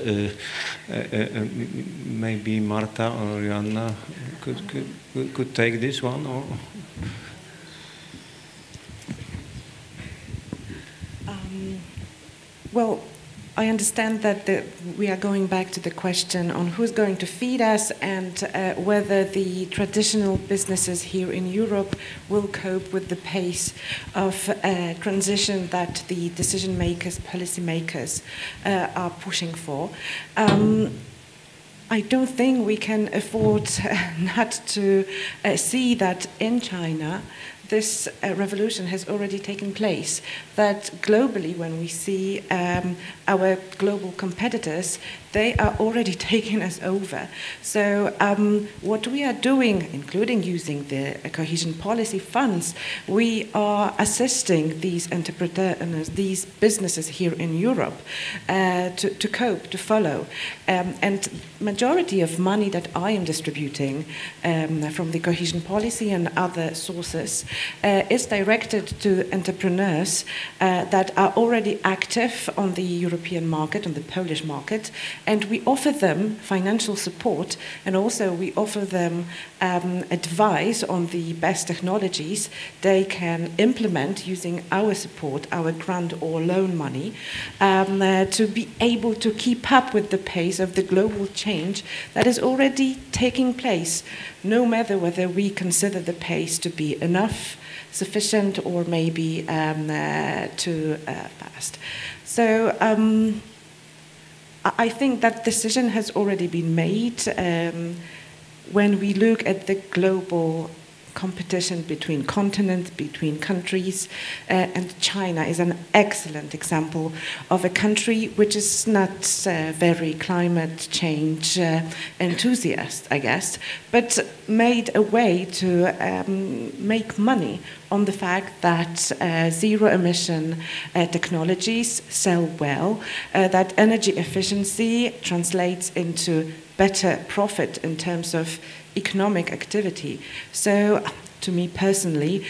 Maybe Marta or Joanna could take this one, or. Well, I understand that we are going back to the question on who's going to feed us, and whether the traditional businesses here in Europe will cope with the pace of transition that the decision makers, policymakers are pushing for. I don't think we can afford not to see that in China this revolution has already taken place, that globally when we see our global competitors, they are already taking us over. So what we are doing, including using the cohesion policy funds, we are assisting these entrepreneurs, these businesses here in Europe to cope, to follow. And majority of money that I am distributing from the cohesion policy and other sources is directed to entrepreneurs that are already active on the European market, on the Polish market, and we offer them financial support, and also we offer them advice on the best technologies they can implement using our support, our grant or loan money, to be able to keep up with the pace of the global change that is already taking place, no matter whether we consider the pace to be enough, sufficient, or maybe too fast. So I think that decision has already been made. When we look at the global competition between continents, between countries, and China is an excellent example of a country which is not very climate change enthusiast, I guess, but made a way to make money on the fact that zero emission technologies sell well, that energy efficiency translates into better profit in terms of economic activity. So, to me personally,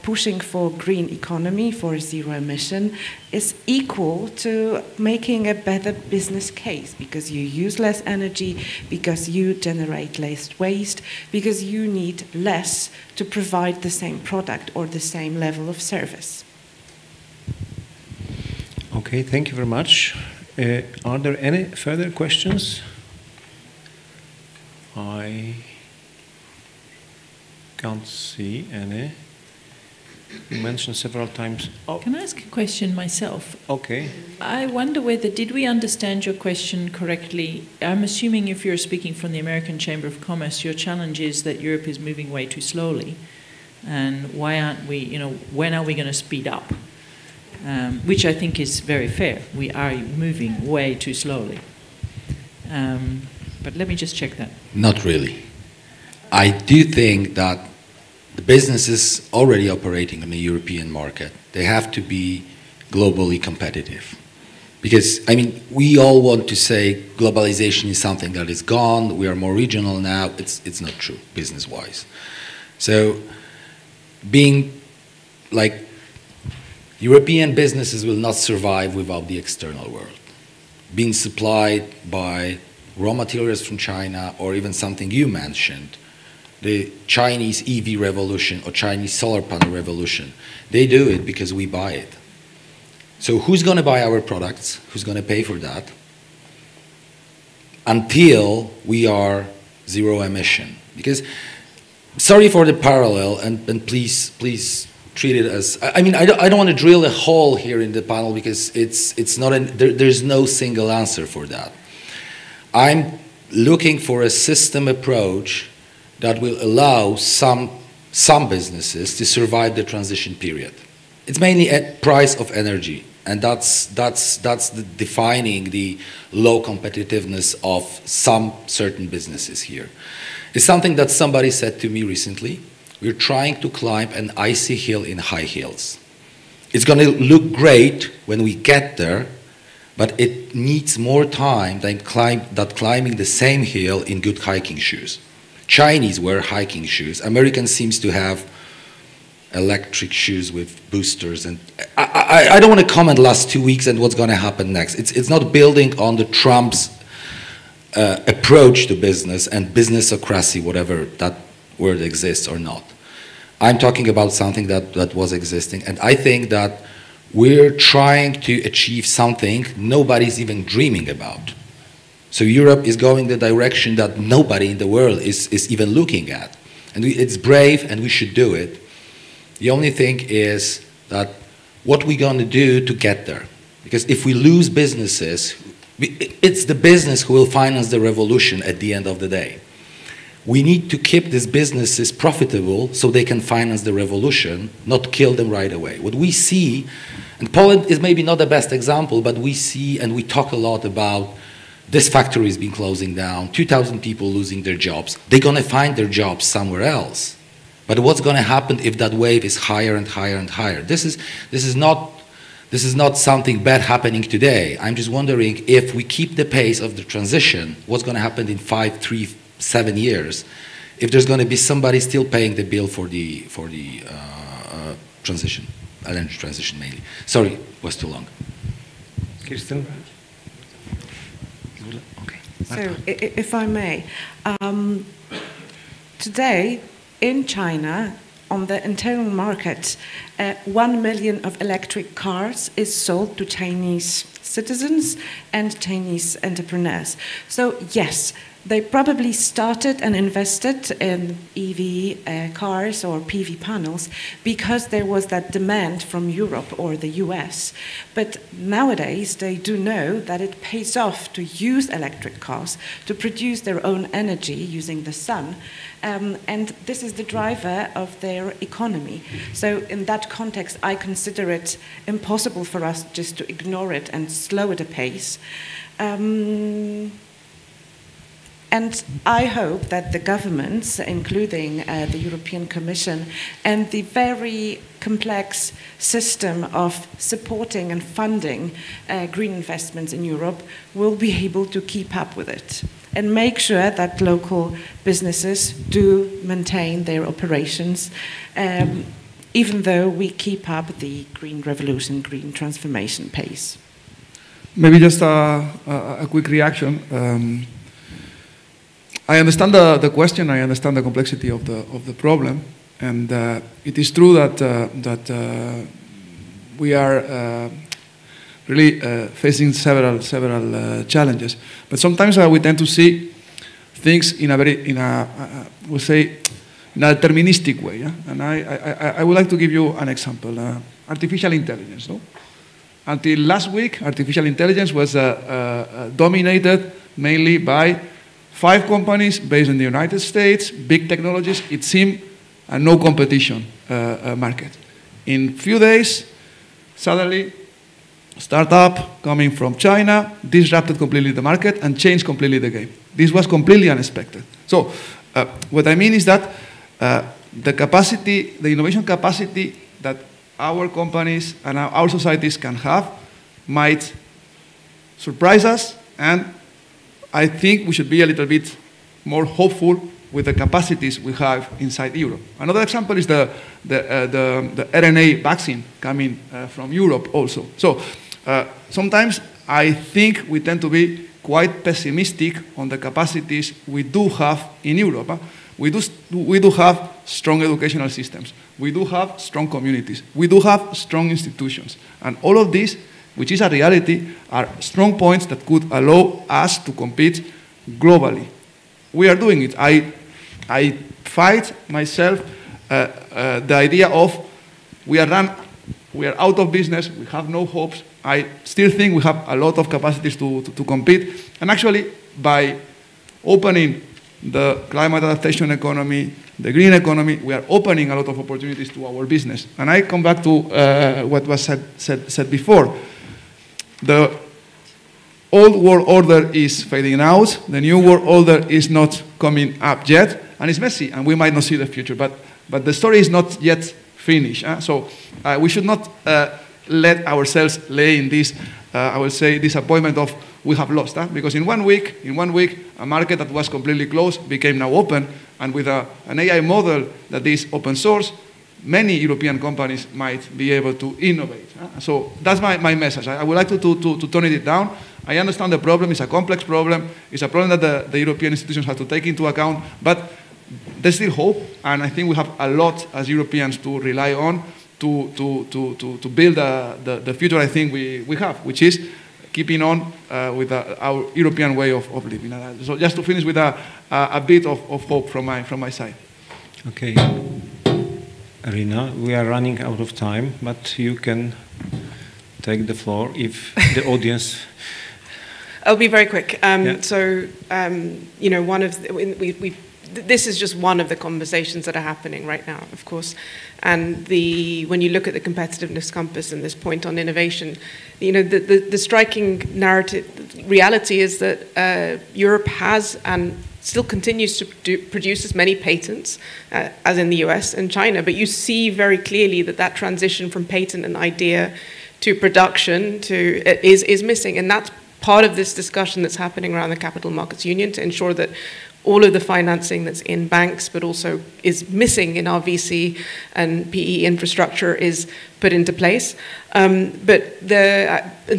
pushing for green economy, for zero emission, is equal to making a better business case, because you use less energy, because you generate less waste, because you need less to provide the same product or the same level of service. Okay, thank you very much. Are there any further questions? I can't see any. You mentioned several times. Oh. Can I ask a question myself? Okay. I wonder whether, did we understand your question correctly? I'm assuming if you're speaking from the American Chamber of Commerce, your challenge is that Europe is moving way too slowly. And why aren't we, when are we going to speed up? Which I think is very fair. We are moving way too slowly. But let me just check that. Not really. I do think that the businesses already operating on the European market, they have to be globally competitive. Because, we all want to say globalization is something that is gone, we are more regional now. It's not true, business-wise. So, being like, European businesses will not survive without the external world. Being supplied by raw materials from China, or even something you mentioned, the Chinese EV revolution or Chinese solar panel revolution, they do it because we buy it. So who's going to buy our products? Who's going to pay for that? Until we are zero emission. Because, sorry for the parallel, and please treat it as, I don't want to drill a hole here in the panel, because it's not, there's no single answer for that. I'm looking for a system approach that will allow some businesses to survive the transition period. It's mainly at price of energy, and that's defining the low competitiveness of some certain businesses here. It's something that somebody said to me recently. We're trying to climb an icy hill in high heels. It's going to look great when we get there, but it needs more time than climbing the same hill in good hiking shoes. Chinese wear hiking shoes. Americans seems to have electric shoes with boosters. And I don't want to comment last 2 weeks and what's going to happen next. It's not building on the Trump's approach to business and businessocracy, whatever that word exists or not. I'm talking about something that was existing. And I think that we're trying to achieve something nobody's even dreaming about. So Europe is going the direction that nobody in the world is even looking at. And it's brave, and we should do it. The only thing is that what we're going to do to get there. Because if we lose businesses, it's the business who will finance the revolution at the end of the day. We need to keep these businesses profitable so they can finance the revolution, not kill them right away. What we see, and Poland is maybe not the best example, but we see and we talk a lot about this factory has been closing down, 2,000 people losing their jobs. They're going to find their jobs somewhere else. But what's going to happen if that wave is higher and higher and higher? This is not something bad happening today. I'm just wondering, if we keep the pace of the transition, what's going to happen in 5, 3, 7 years? if there's going to be somebody still paying the bill for the transition, energy transition mainly. Sorry, it was too long. Kirsten? Okay. So, if I may, today in China, on the internal market, 1 million of electric cars is sold to Chinese citizens and Chinese entrepreneurs. So yes, they probably started and invested in EV cars or PV panels because there was that demand from Europe or the US. But nowadays, they do know that it pays off to use electric cars to produce their own energy using the sun. And this is the driver of their economy. So in that context, I consider it impossible for us just to ignore it and slow it a pace. And I hope that the governments, including the European Commission, and the very complex system of supporting and funding green investments in Europe will be able to keep up with it and make sure that local businesses do maintain their operations, even though we keep up the green revolution, green transformation pace. Maybe just a quick reaction. I understand the question. I understand the complexity of the problem, and it is true that we are really facing several challenges. But sometimes we tend to see things in a we'll say, in a deterministic way. Yeah? And I would like to give you an example: artificial intelligence. No? Until last week, artificial intelligence was dominated mainly by 5 companies based in the United States, big technologies. It seemed a no competition market. In few days, suddenly, startup coming from China disrupted completely the market and changed completely the game. This was completely unexpected. So, what I mean is that the capacity, the innovation capacity that our companies and our societies can have might surprise us, and I think we should be a little bit more hopeful with the capacities we have inside Europe. Another example is the RNA vaccine coming from Europe also. So sometimes I think we tend to be quite pessimistic on the capacities we do have in Europe. We do have strong educational systems. We do have strong communities. We do have strong institutions. And all of this, which is a reality, are strong points that could allow us to compete globally. We are doing it. I fight myself the idea of we are out of business, we have no hopes. I still think we have a lot of capacities to compete. And actually, by opening the climate adaptation economy, the green economy, we are opening a lot of opportunities to our business. And I come back to what was said before. The old world order is fading out, the new world order is not coming up yet, and it's messy, and we might not see the future, but the story is not yet finished. So we should not let ourselves lay in this, I will say, disappointment of we have lost, because in one week, a market that was completely closed became now open, and with an AI model that is open source, many European companies might be able to innovate. So that's my message. I would like to tone it down. I understand the problem. It's a complex problem. It's a problem that the European institutions have to take into account. But there's still hope, and I think we have a lot as Europeans to rely on to build the future I think we have, which is keeping on with our European way of living. So just to finish with a bit of hope from my side. Okay. Arina, we are running out of time, but you can take the floor if the audience... I'll be very quick. Yeah. So, you know, this is just one of the conversations that are happening right now, of course. And when you look at the competitiveness compass and this point on innovation, you know, the striking reality is that Europe has and still continues to produce as many patents as in the US and China, but you see very clearly that transition from patent and idea to production is missing, and that's part of this discussion that's happening around the Capital Markets Union to ensure that all of the financing that's in banks, but also is missing in our VC and PE infrastructure is put into place. And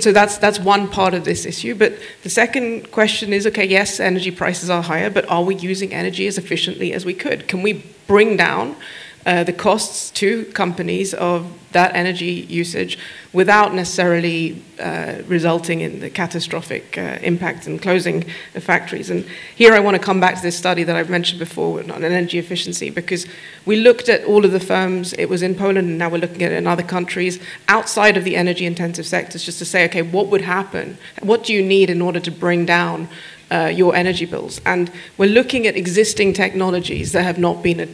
so that's one part of this issue. But the second question is, okay, yes, energy prices are higher, but are we using energy as efficiently as we could? Can we bring down the costs to companies of that energy usage without necessarily resulting in the catastrophic impact and closing the factories? And here I want to come back to this study that I've mentioned before on energy efficiency, because we looked at all of the firms. It was in Poland, and now we're looking at it in other countries outside of the energy intensive sectors, just to say, okay, what would happen? What do you need in order to bring down your energy bills? And we're looking at existing technologies that have not been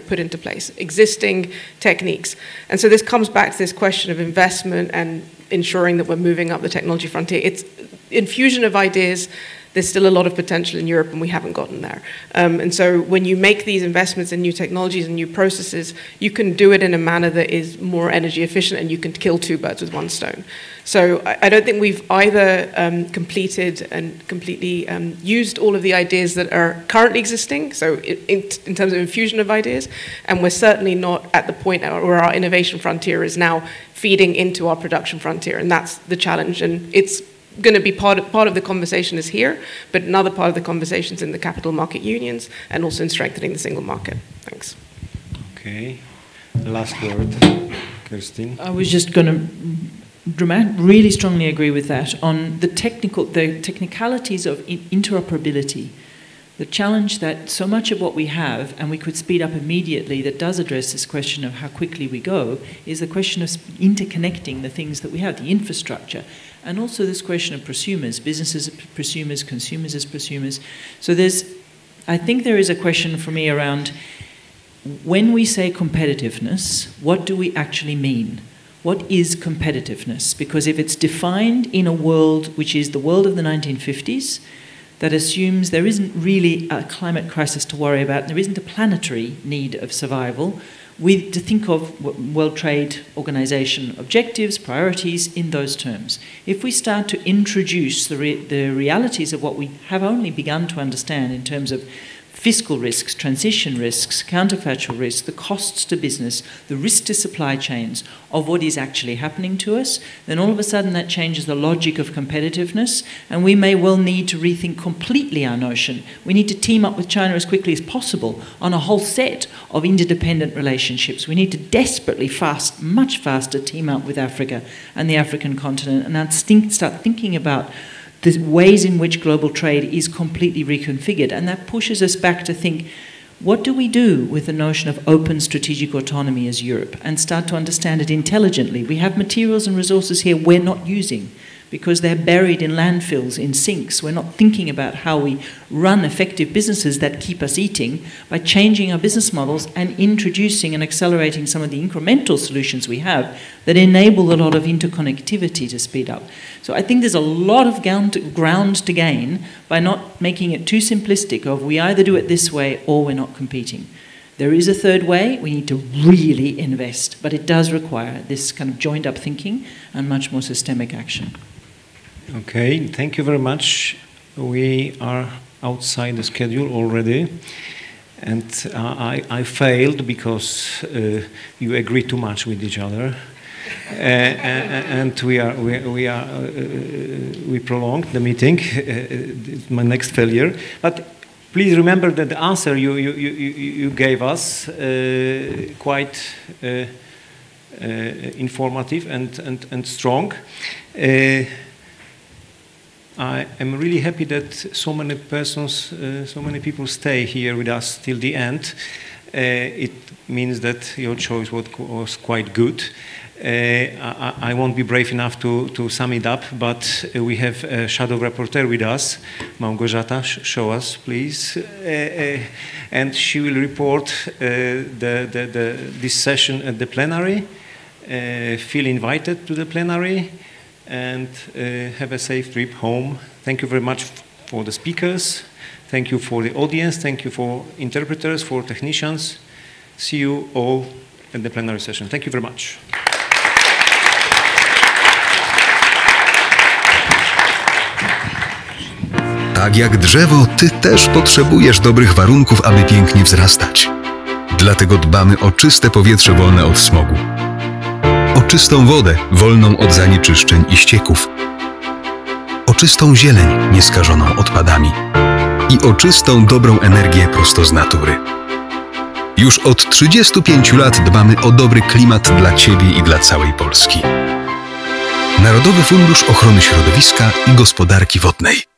put into place, existing techniques. And so this comes back to this question of investment and ensuring that we're moving up the technology frontier. It's infusion of ideas. There's still a lot of potential in Europe, and we haven't gotten there. And so when you make these investments in new technologies and new processes, you can do it in a manner that is more energy efficient, and you can kill two birds with one stone. So I don't think we've either completed and completely used all of the ideas that are currently existing, so in terms of infusion of ideas, and we're certainly not at the point where our innovation frontier is now feeding into our production frontier, and that's the challenge. And it's going to be part of the conversation is here, but another part of the conversation is in the capital market unions and also in strengthening the single market. Thanks. Okay. Last word, Kirstin. I was just going to really strongly agree with that on the technicalities of interoperability. The challenge that so much of what we have, and we could speed up immediately, that does address this question of how quickly we go, is the question of interconnecting the things that we have, the infrastructure, and also this question of prosumers, businesses as prosumers, consumers as prosumers. So I think there is a question for me around, when we say competitiveness, what do we actually mean? What is competitiveness? Because if it's defined in a world which is the world of the 1950s, that assumes there isn't really a climate crisis to worry about, there isn't a planetary need of survival, to think of World Trade Organization objectives, priorities in those terms. If we start to introduce the realities of what we have only begun to understand in terms of fiscal risks, transition risks, counterfactual risks, the costs to business, the risk to supply chains of what is actually happening to us, then all of a sudden that changes the logic of competitiveness, and we may well need to rethink completely our notion. We need to team up with China as quickly as possible on a whole set of interdependent relationships. We need to desperately much faster team up with Africa and the African continent, and start thinking about the ways in which global trade is completely reconfigured. And that pushes us back to think, what do we do with the notion of open strategic autonomy as Europe, and start to understand it intelligently? We have materials and resources here we're not using because they're buried in landfills, in sinks. We're not thinking about how we run effective businesses that keep us eating by changing our business models and introducing and accelerating some of the incremental solutions we have that enable a lot of interconnectivity to speed up. So I think there's a lot of ground to gain by not making it too simplistic of we either do it this way or we're not competing. There is a third way. We need to really invest, but it does require this kind of joined up thinking and much more systemic action. Okay, thank you very much. We are outside the schedule already, and I failed because you agree too much with each other, and we prolonged the meeting. It's my next failure, but please remember that the answer you gave us quite informative and strong. I am really happy that so many persons, so many people stay here with us till the end. It means that your choice was quite good. I won't be brave enough to sum it up, but we have a shadow rapporteur with us, Małgorzata. Show us, please. And she will report this session at the plenary. Feel invited to the plenary, and have a safe trip home. Thank you very much for the speakers. Thank you for the audience. Thank you for interpreters, for technicians. See you all at the plenary session. Thank you very much. Tak jak drzewo, ty też potrzebujesz dobrych warunków, aby pięknie wzrastać. Dlatego dbamy o czyste powietrze wolne od smogu, o czystą wodę wolną od zanieczyszczeń i ścieków, o czystą zieleń nieskażoną odpadami i o czystą, dobrą energię prosto z natury. Już od 35 lat dbamy o dobry klimat dla Ciebie i dla całej Polski. Narodowy Fundusz Ochrony Środowiska i Gospodarki Wodnej.